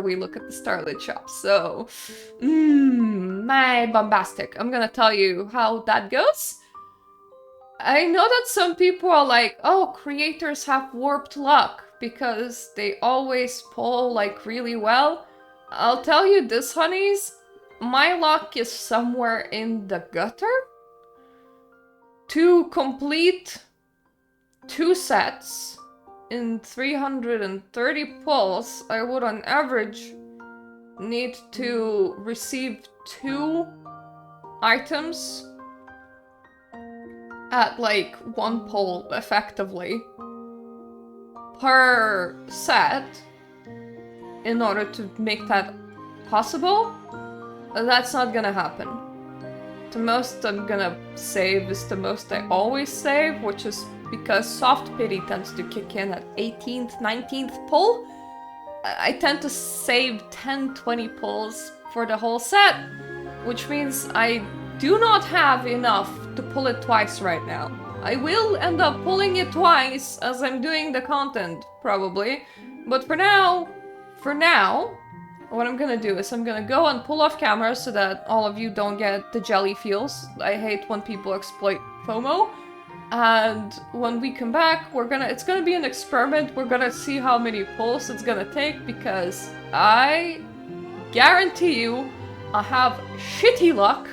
we look at the Starlit shop. So, my bombastic. I'm gonna tell you how that goes. I know that some people are like, oh, creators have warped luck because they always pull like really well. I'll tell you this, honeys, my luck is somewhere in the gutter. To complete 2 sets in 330 pulls, I would on average need to receive 2 items at like 1 pull effectively per set in order to make that possible. That's not gonna happen. The most I'm gonna save is the most I always save, which is because soft pity tends to kick in at 18th, 19th pull. I tend to save 10, 20 pulls for the whole set, which means I do not have enough to pull it twice right now. I will end up pulling it twice as I'm doing the content, probably. But for now, what I'm gonna do is I'm gonna go and pull off camera so that all of you don't get the jelly feels. I hate when people exploit FOMO. And when we come back, it's gonna be an experiment. We're gonna see how many pulls it's gonna take, because I guarantee you I have shitty luck,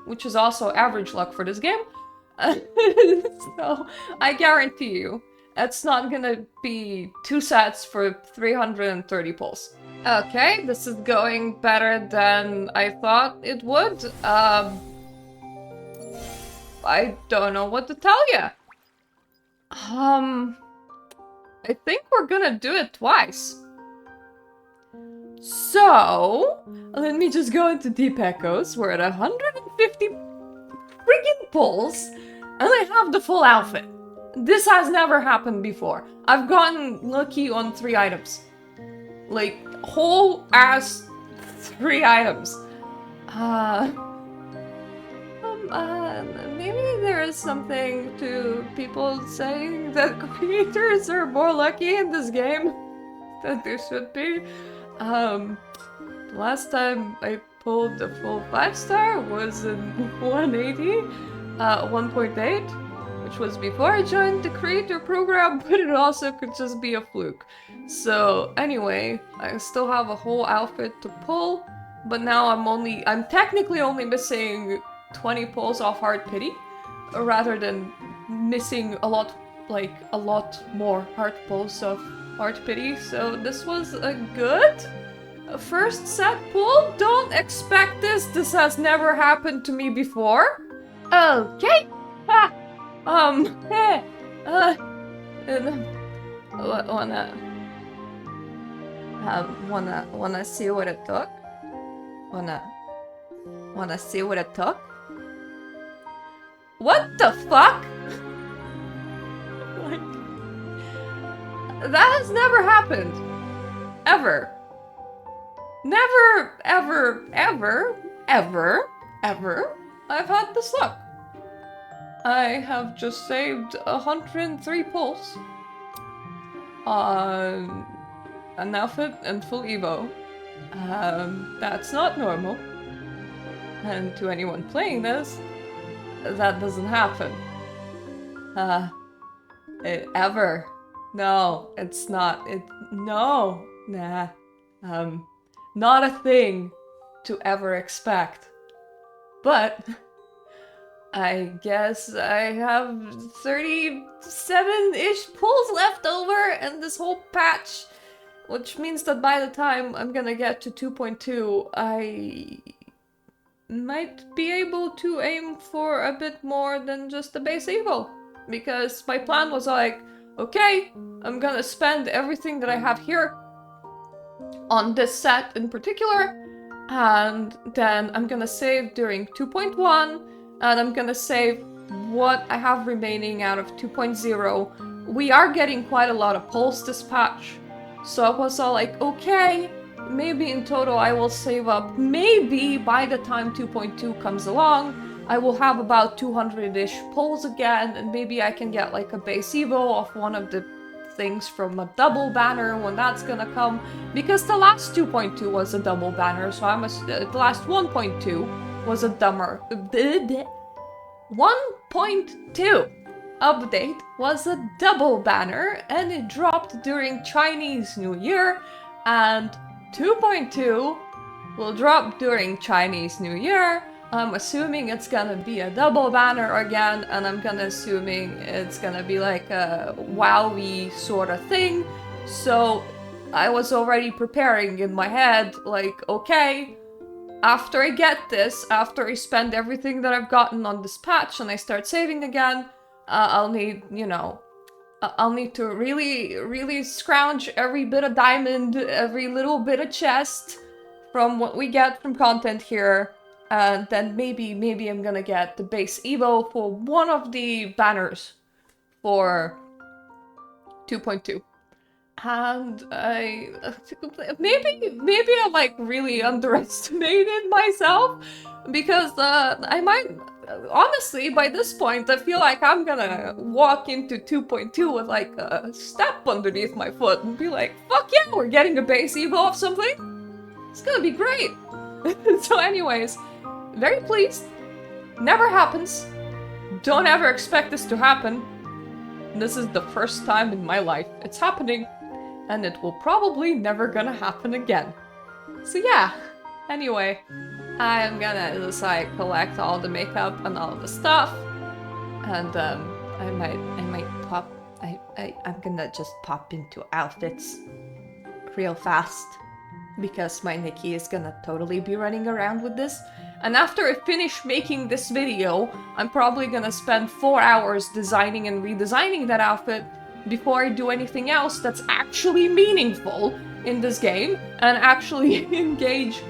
which is also average luck for this game. So I guarantee you it's not gonna be 2 sets for 330 pulls. Okay, this is going better than I thought it would. I don't know what to tell you. I think we're gonna do it twice. So, let me just go into Deep Echoes. We're at 150 freaking pulls, and I have the full outfit. This has never happened before. I've gotten lucky on 3 items. Like, whole ass 3 items. Maybe there is something to people saying that creators are more lucky in this game than they should be. Last time I pulled a full 5-star was in 180, 1.8, which was before I joined the creator program, but it also could just be a fluke. So anyway, I still have a whole outfit to pull, but now I'm technically only missing 20 pulls off Hard Pity, rather than missing a lot more hard pulls of Hard Pity. So this was a good first set pull. Don't expect this. This has never happened to me before. Okay. Ha. Wanna see what it took? Wanna see what it took? What the fuck? Like, that has never happened. Ever. Never, ever, ever, ever, ever I've had this luck. I have just saved 103 pulls on an outfit and full Evo. That's not normal. And to anyone playing this, that doesn't happen. Ever. No, it's not. No. Nah. Not a thing to ever expect. But I guess I have 37-ish pulls left over in this whole patch, which means that by the time I'm gonna get to 2.2, I might be able to aim for a bit more than just the base Evo. Because my plan was like, okay, I'm gonna spend everything that I have here on this set in particular, and then I'm gonna save during 2.1, and I'm gonna save what I have remaining out of 2.0. We are getting quite a lot of pulls this patch. So I was all like, okay, maybe in total I will save up. Maybe by the time 2.2 comes along, I will have about 200-ish pulls again, and maybe I can get like a base evo of one of the things from a double banner when that's gonna come, because the last 2.2 was a double banner, so the last 1.2 was a 1.2 update was a double banner, and it dropped during Chinese New Year, and 2.2 will drop during Chinese New Year. I'm assuming it's gonna be a double banner again, and I'm gonna assuming it's gonna be like a WoW-y sort of thing. So I was already preparing in my head, like, okay, after I get this, after I spend everything that I've gotten on this patch and I start saving again, I'll need, you know, I'll need to really scrounge every bit of diamond, every little bit of chest from what we get from content here. And then maybe I'm gonna get the base evo for one of the banners for 2.2. And maybe I like really underestimated myself, because I might, honestly, by this point, I feel like I'm gonna walk into 2.2 with like a step underneath my foot and be like, fuck yeah, we're getting a base evo of something. It's gonna be great. So anyways, very pleased. Never happens. Don't ever expect this to happen. This is the first time in my life it's happening, and it will probably never gonna happen again. So yeah, anyway, I'm gonna just like collect all the makeup and all the stuff, and I might pop, I'm gonna just pop into outfits real fast, because my Nikki is gonna totally be running around with this. And after I finish making this video, I'm probably gonna spend 4 hours designing and redesigning that outfit before I do anything else that's actually meaningful in this game and actually engage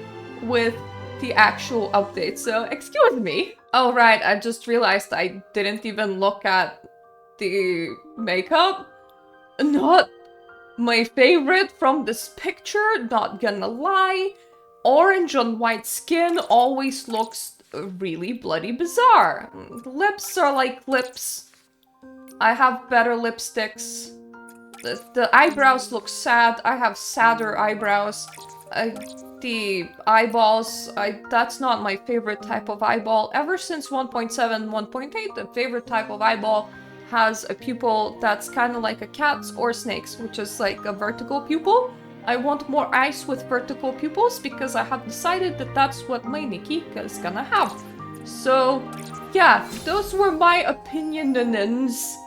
with the actual update. So excuse me. Oh right, I just realized I didn't even look at the makeup. Not my favorite from this picture, not gonna lie. Orange on white skin always looks really bloody bizarre. Lips are like lips. I have better lipsticks. The eyebrows look sad. I have sadder eyebrows. The eyeballs, that's not my favorite type of eyeball. Ever since 1.7, 1.8, the favorite type of eyeball has a pupil that's kind of like a cat's or snake's, which is like a vertical pupil. I want more eyes with vertical pupils because I have decided that that's what my Nikki is gonna have. So, yeah, those were my opinions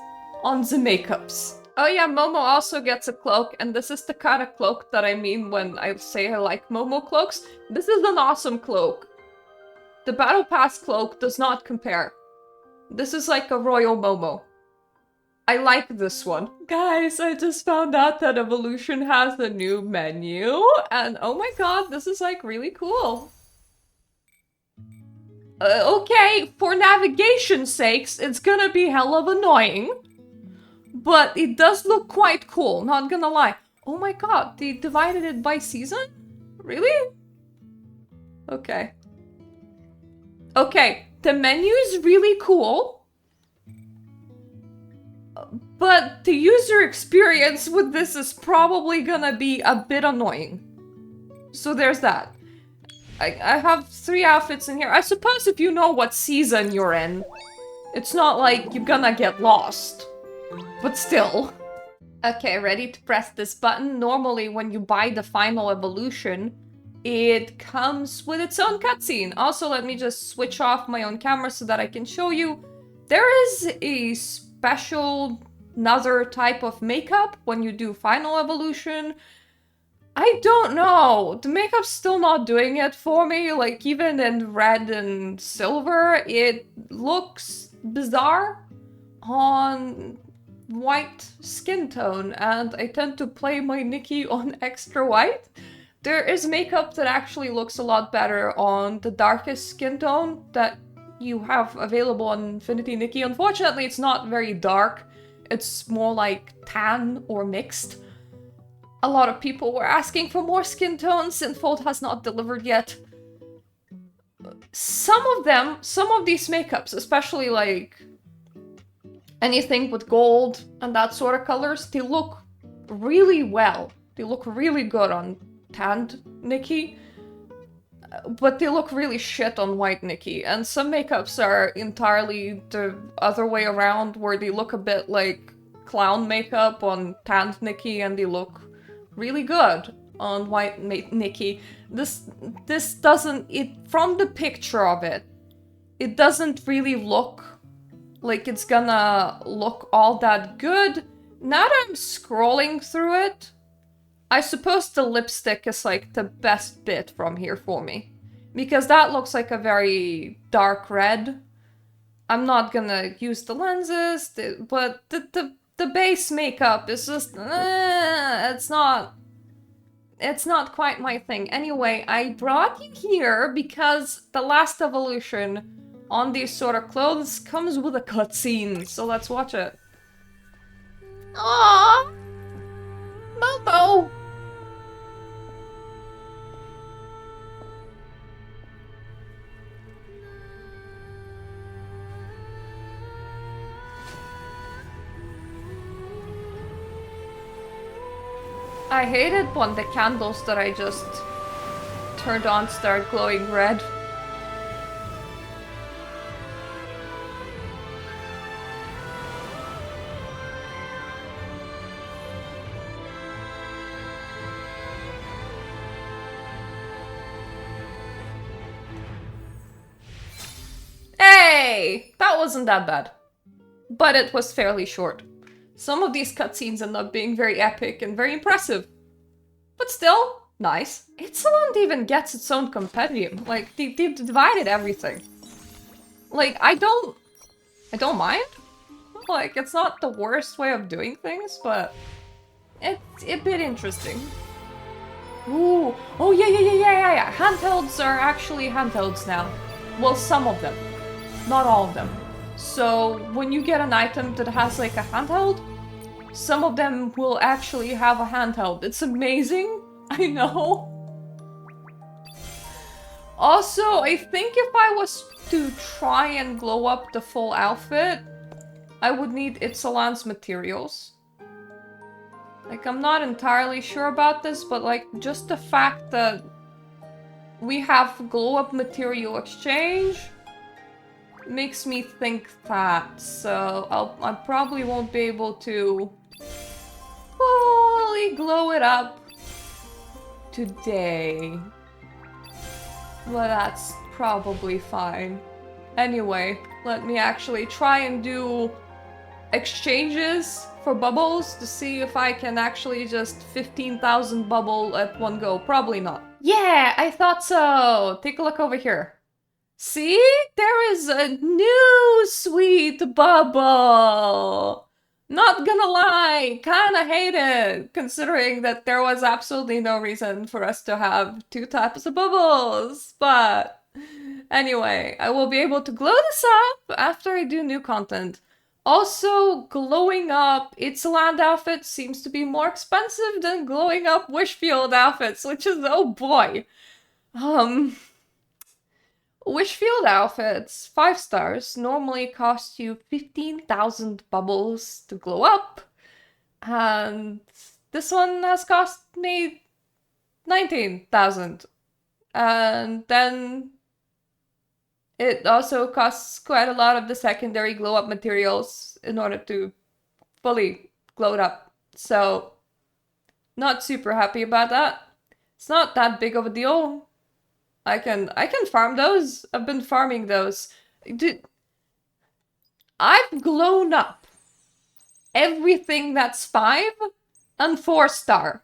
on the makeups. Oh yeah, Momo also gets a cloak, and this is the kind of cloak that I mean when I say I like Momo cloaks. This is an awesome cloak. The Battle Pass cloak does not compare. This is like a Royal Momo. I like this one. Guys, I just found out that Evolution has a new menu, and oh my god, this is like really cool. Okay, for navigation's sakes, it's gonna be hell of annoying, but it does look quite cool, not gonna lie. Oh my god, they divided it by season? Really? Okay. Okay, the menu is really cool. But the user experience with this is probably gonna be a bit annoying. So there's that. I have 3 outfits in here. I suppose if you know what season you're in, it's not like you're gonna get lost. But still. Okay, ready to press this button. Normally when you buy the final evolution, it comes with its own cutscene. Also, let me just switch off my own camera so that I can show you. There is a special another type of makeup when you do final evolution. I don't know. The makeup's still not doing it for me. Like, even in red and silver, it looks bizarre on white skin tone, and I tend to play my Nikki on extra white. There is makeup that actually looks a lot better on the darkest skin tone that you have available on Infinity Nikki. Unfortunately, it's not very dark. It's more like tan or mixed. A lot of people were asking for more skin tones, and Fold has not delivered yet. Some of these makeups, especially like anything with gold and that sort of colors, they look really well. They look really good on tanned Nikki, but they look really shit on white Nikki. And some makeups are entirely the other way around, where they look a bit like clown makeup on tanned Nikki and they look really good on white Nikki. This doesn't, from the picture of it, it doesn't really look like it's gonna look all that good. Now that I'm scrolling through it, I suppose the lipstick is like the best bit from here for me, because that looks like a very dark red. I'm not gonna use the lenses, but the base makeup is just, it's not quite my thing. Anyway, I brought you here because the last evolution on these sort of clothes comes with a cutscene, so let's watch it. Aww! Momo! I hate it when the candles that I just turned on start glowing red. Hey! That wasn't that bad. But it was fairly short. Some of these cutscenes end up being very epic and very impressive. But still, nice. Itzaland even gets its own compendium. Like, they divided everything. Like, I don't mind. Like, it's not the worst way of doing things, but it's a bit interesting. Ooh, oh yeah. Handhelds are actually handhelds now. Well, some of them. Not all of them. So, when you get an item that has like a handheld, some of them will actually have a handheld. It's amazing. I know. Also, I think if I was to try and glow up the full outfit, I would need Itzaland's materials. Like, I'm not entirely sure about this, but like, just the fact that we have glow up material exchange makes me think that, so I probably won't be able to fully glow it up today. Well, that's probably fine. Anyway, let me actually try and do exchanges for bubbles to see if I can actually just 15,000 bubble at one go. Probably not. Yeah, I thought so! Take a look over here. See? There is a new sweet bubble! Not gonna lie, kinda hate it, considering that there was absolutely no reason for us to have two types of bubbles. But anyway, I will be able to glow this up after I do new content. Also, glowing up Itzaland outfits seems to be more expensive than glowing up Wishfield outfits, which is, oh boy. Wishfield outfits, 5 stars, normally cost you 15,000 bubbles to glow up. And this one has cost me 19,000. And then it also costs quite a lot of the secondary glow up materials in order to fully glow it up. So, not super happy about that. It's not that big of a deal. I can farm those. I've been farming those. I've glown up everything that's 5 and 4 star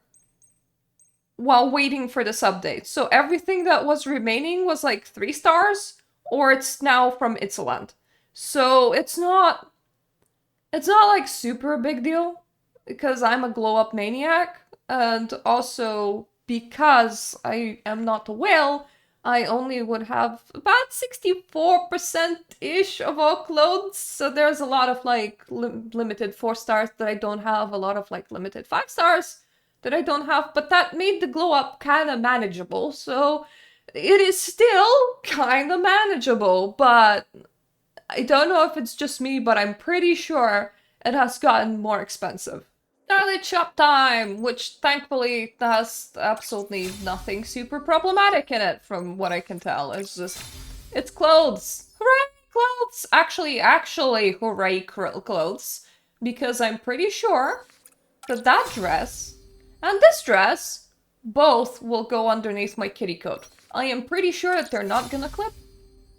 while waiting for this update. So everything that was remaining was like 3 stars, or it's now from Itzaland. So it's not like super a big deal, because I'm a glow up maniac, and also because I am not a whale, I only would have about 64%-ish of all clothes. So there's a lot of like limited 4 stars that I don't have, a lot of like limited 5 stars that I don't have, but that made the glow up kind of manageable. So it is still kind of manageable, but I don't know if it's just me, but I'm pretty sure it has gotten more expensive. Starlit shop time, which thankfully has absolutely nothing super problematic in it from what I can tell. It's clothes. Hooray, clothes! Actually, hooray, clothes. Because I'm pretty sure that that dress and this dress both will go underneath my kitty coat. I am pretty sure that they're not gonna clip.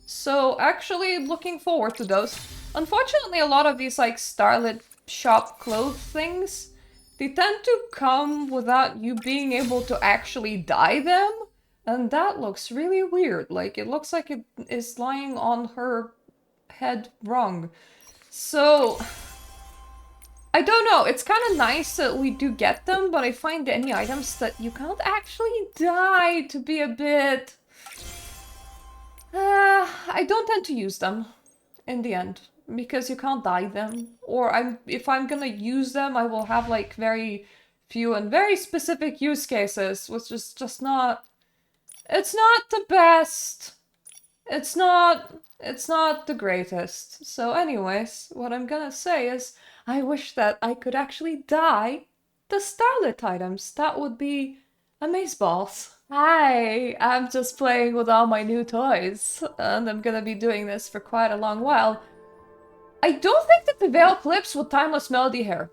So actually looking forward to those. Unfortunately, a lot of these like Starlit shop clothes things, they tend to come without you being able to actually dye them. And that looks really weird. Like, it looks like it is lying on her head wrong. So, I don't know. It's kind of nice that we do get them, but I find any items that you can't actually dye to be a bit... I don't tend to use them in the end because you can't dye them. Or if I'm gonna use them, I will have like very few and very specific use cases, which is just not... It's not the best. It's not the greatest. So anyways, what I'm gonna say is I wish that I could actually dye the Starlit items. That would be amazeballs. Hi, I'm just playing with all my new toys, and I'm gonna be doing this for quite a long while. I don't think that the veil clips with Timeless Melody hair.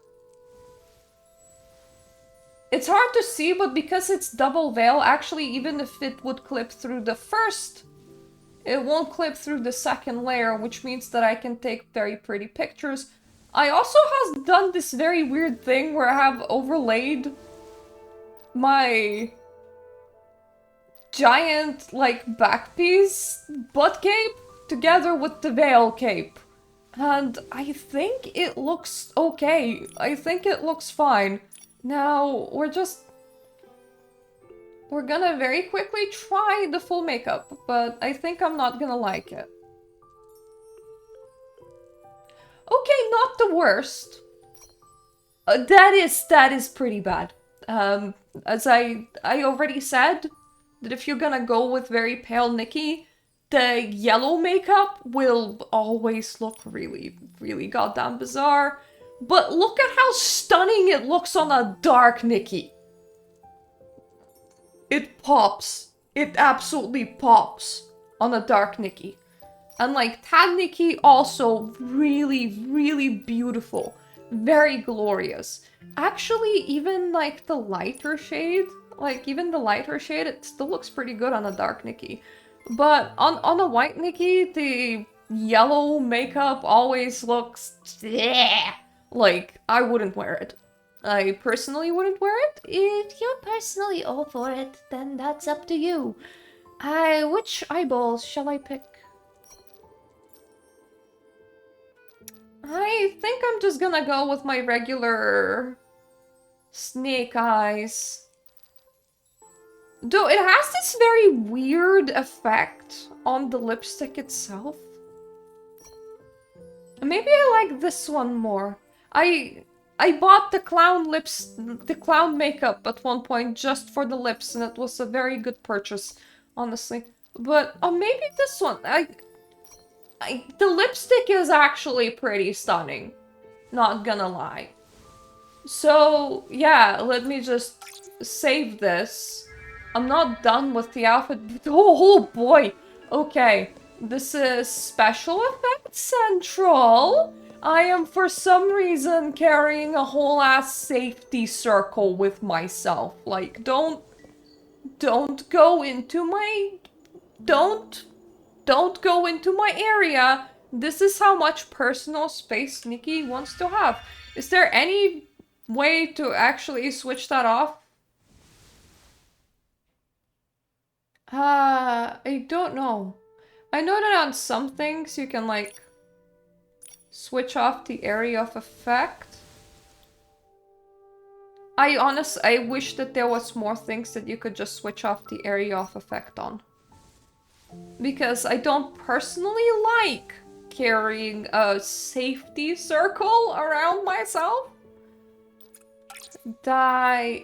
It's hard to see, but because it's double veil, actually, even if it would clip through the first, it won't clip through the second layer, which means that I can take very pretty pictures. I also have done this very weird thing where I have overlaid my giant, like, back piece butt cape together with the veil cape. And I think it looks okay. I think it looks fine. Now, we're gonna very quickly try the full makeup, but I think I'm not gonna like it. Okay, not the worst. That is pretty bad. As I already said, that if you're gonna go with very pale Nikki, the yellow makeup will always look really, really goddamn bizarre. But look at how stunning it looks on a dark Nikki. It pops. It absolutely pops on a dark Nikki. And like tan Nikki also really, really beautiful. Very glorious. Actually, even like the lighter shade, it still looks pretty good on a dark Nikki. But on a white Nikki, the yellow makeup always looks... Like, I wouldn't wear it. I personally wouldn't wear it. If you're personally all for it, then that's up to you. Which eyeballs shall I pick? I think I'm just gonna go with my regular snake eyes. Though it has this very weird effect on the lipstick itself. Maybe I like this one more. I bought the clown makeup at one point just for the lips, and it was a very good purchase, honestly. But maybe this one. The lipstick is actually pretty stunning, not gonna lie. So yeah, let me just save this. I'm not done with the outfit. Oh boy. Okay, this is special effects central. I am for some reason carrying a whole ass safety circle with myself. Like, don't go into my... Don't go into my area. This is how much personal space Nikki wants to have. Is there any way to actually switch that off? I don't know. I know that on some things you can, like, switch off the area of effect. I wish that there was more things that you could just switch off the area of effect on. because I don't personally like carrying a safety circle around myself.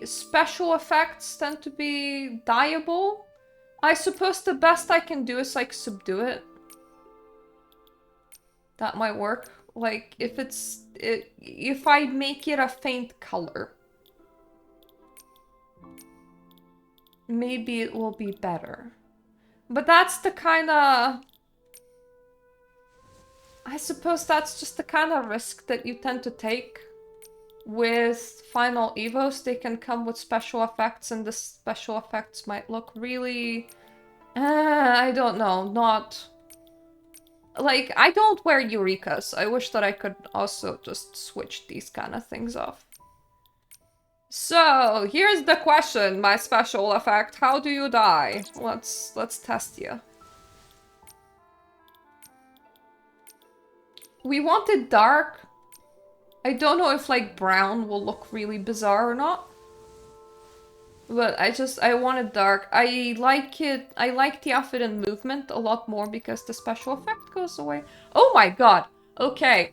Special effects tend to be dyeable. I suppose the best I can do is like subdue it. That might work. Like if I make it a faint color, maybe it will be better. But that's the kind of... I suppose that's just the kind of risk that you tend to take with final evos. They can come with special effects, and the special effects might look really... I don't know, not... Like, I don't wear Eurekas. I wish that I could also just switch these kind of things off. So, here's the question, my special effect. How do you die? Let's test you. We want it dark. I don't know if, like, brown will look really bizarre or not. But I want it dark. I like it. I like the outfit and movement a lot more because the special effect goes away. Oh my god. Okay,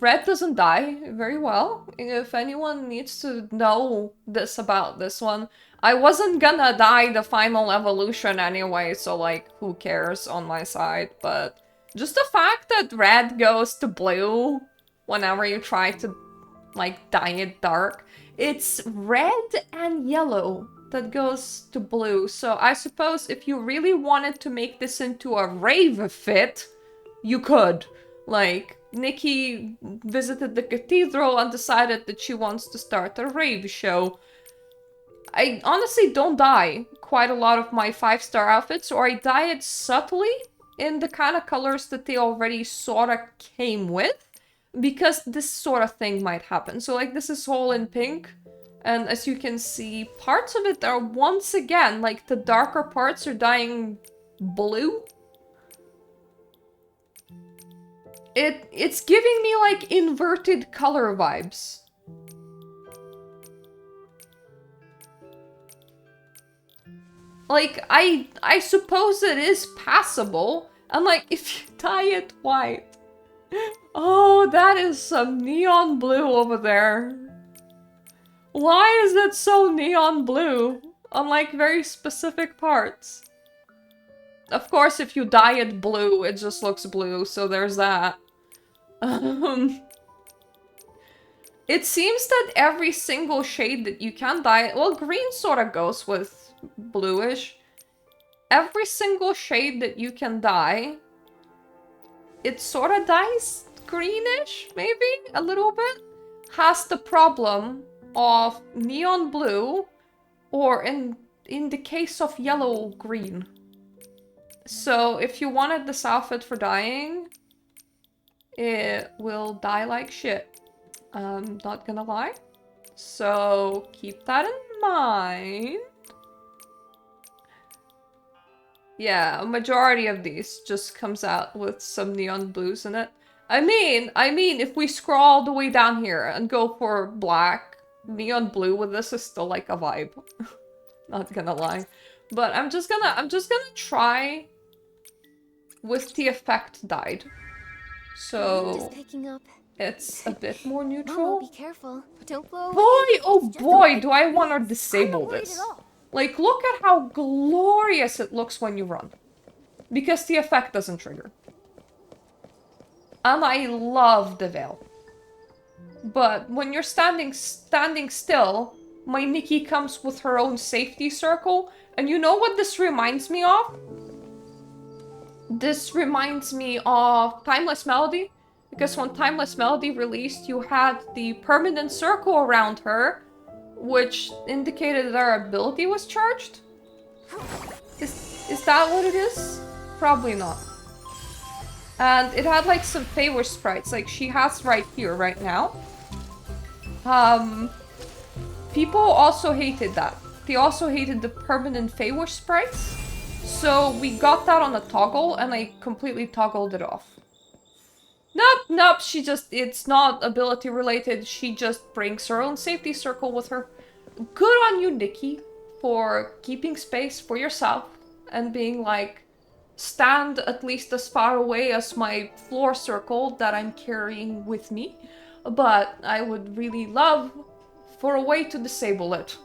red doesn't die very well. If anyone needs to know this about this one, I wasn't gonna die the final evolution anyway, so like, who cares on my side, but just the fact that red goes to blue whenever you try to, like, dye it dark. It's red and yellow that goes to blue, so I suppose if you really wanted to make this into a rave fit, you could. Like, Nikki visited the cathedral and decided that she wants to start a rave show. I honestly don't dye quite a lot of my 5-star outfits, or I dye it subtly in the kind of colors that they already sort of came with, because this sort of thing might happen. So like, this is all in pink, and as you can see, parts of it are once again, like the darker parts are dyeing blue. It's giving me like inverted color vibes. Like, I suppose it is passable. And like, if you dye it white. Oh, that is some neon blue over there. Why is it so neon blue? On like very specific parts. Of course, if you dye it blue, it just looks blue, so there's that. It seems that every single shade that you can dye... Well, green sort of goes with bluish. Every single shade that you can dye, it sort of dyes greenish, maybe? A little bit? Has the problem of neon blue, or in the case of yellow, green. So if you wanted this outfit for dyeing, it will dye like shit. I'm not gonna lie. So keep that in mind. Yeah, a majority of these just comes out with some neon blues in it. I mean, if we scroll all the way down here and go for black, neon blue with this is still like a vibe. Not gonna lie. But I'm just gonna try with the effect dyed. So it's a bit more neutral. Mama, be careful. Don't blow away. Boy, oh boy, do I want to disable this. Like, look at how glorious it looks when you run. Because the effect doesn't trigger. And I love the veil. But when you're standing still, my Nikki comes with her own safety circle. And you know what this reminds me of? This reminds me of Timeless Melody. Because when Timeless Melody released, you had the permanent circle around her, which indicated that her ability was charged. Is that what it is? Probably not. And it had like some favor sprites, like she has right here, right now. People also hated that. They also hated the permanent favor sprites. So we got that on a toggle, and I completely toggled it off. Nope, it's not ability related. She just brings her own safety circle with her. Good on you, Nikki, for keeping space for yourself and being like, stand at least as far away as my floor circle that I'm carrying with me, but I would really love for a way to disable it.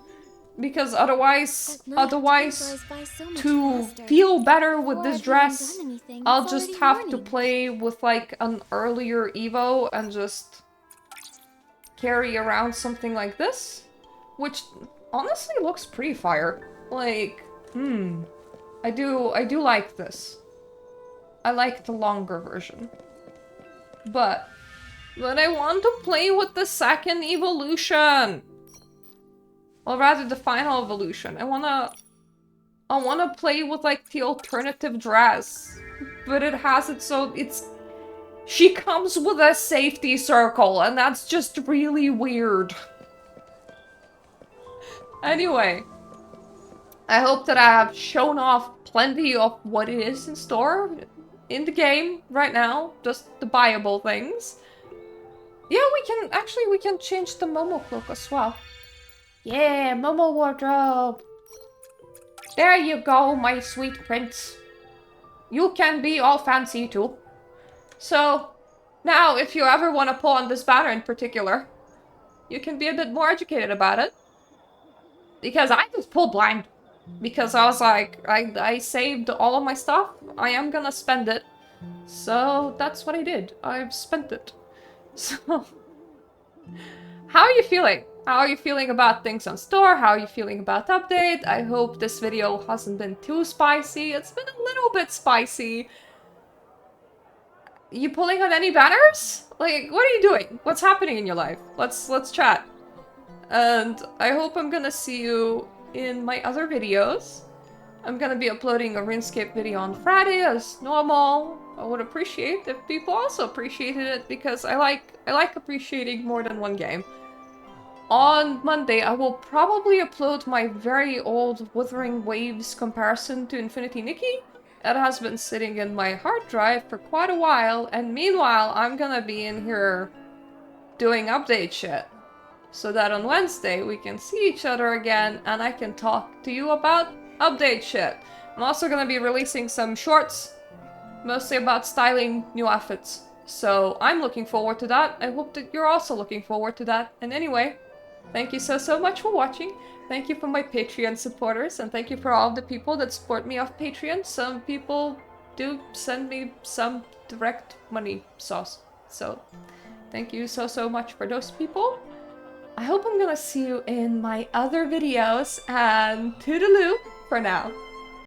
Because otherwise, At night, time goes by so much to faster. feel better with Before this I've even dress, done anything, I'll it's just already have to morning. play with like an earlier Evo and just carry around something like this, which honestly looks pretty fire. Like, I do like this. I like the longer version. But I want to play with the second evolution. Or rather the final evolution. I wanna play with like the alternative dress. But it has it so she comes with a safety circle, and that's just really weird. Anyway, I hope that I have shown off plenty of what it is in store in the game right now, just the buyable things. Yeah, we can change the Momo cloak as well. Yeah, Momo wardrobe. There you go, my sweet prince. You can be all fancy too. So, now if you ever want to pull on this banner in particular, you can be a bit more educated about it. Because I just pulled blind. Because I was like, I saved all of my stuff. I am gonna spend it. So that's what I did. I've spent it. So, how are you feeling? How are you feeling about things on store? How are you feeling about the update? I hope this video hasn't been too spicy. It's been a little bit spicy. You pulling on any banners? Like, what are you doing? What's happening in your life? Let's chat. And I hope I'm gonna see you in my other videos. I'm gonna be uploading a RuneScape video on Friday as normal. I would appreciate if people also appreciated it because I like appreciating more than one game. On Monday, I will probably upload my very old Wuthering Waves comparison to Infinity Nikki. It has been sitting in my hard drive for quite a while, and meanwhile, I'm gonna be in here doing update shit. So that on Wednesday, we can see each other again, and I can talk to you about update shit. I'm also gonna be releasing some shorts, mostly about styling new outfits. So I'm looking forward to that. I hope that you're also looking forward to that. And anyway, thank you so much for watching. Thank you for my Patreon supporters, and thank you for all of the people that support me off Patreon. Some people do send me some direct money sauce. So thank you so much for those people. I hope I'm gonna see you in my other videos, and toodaloo for now.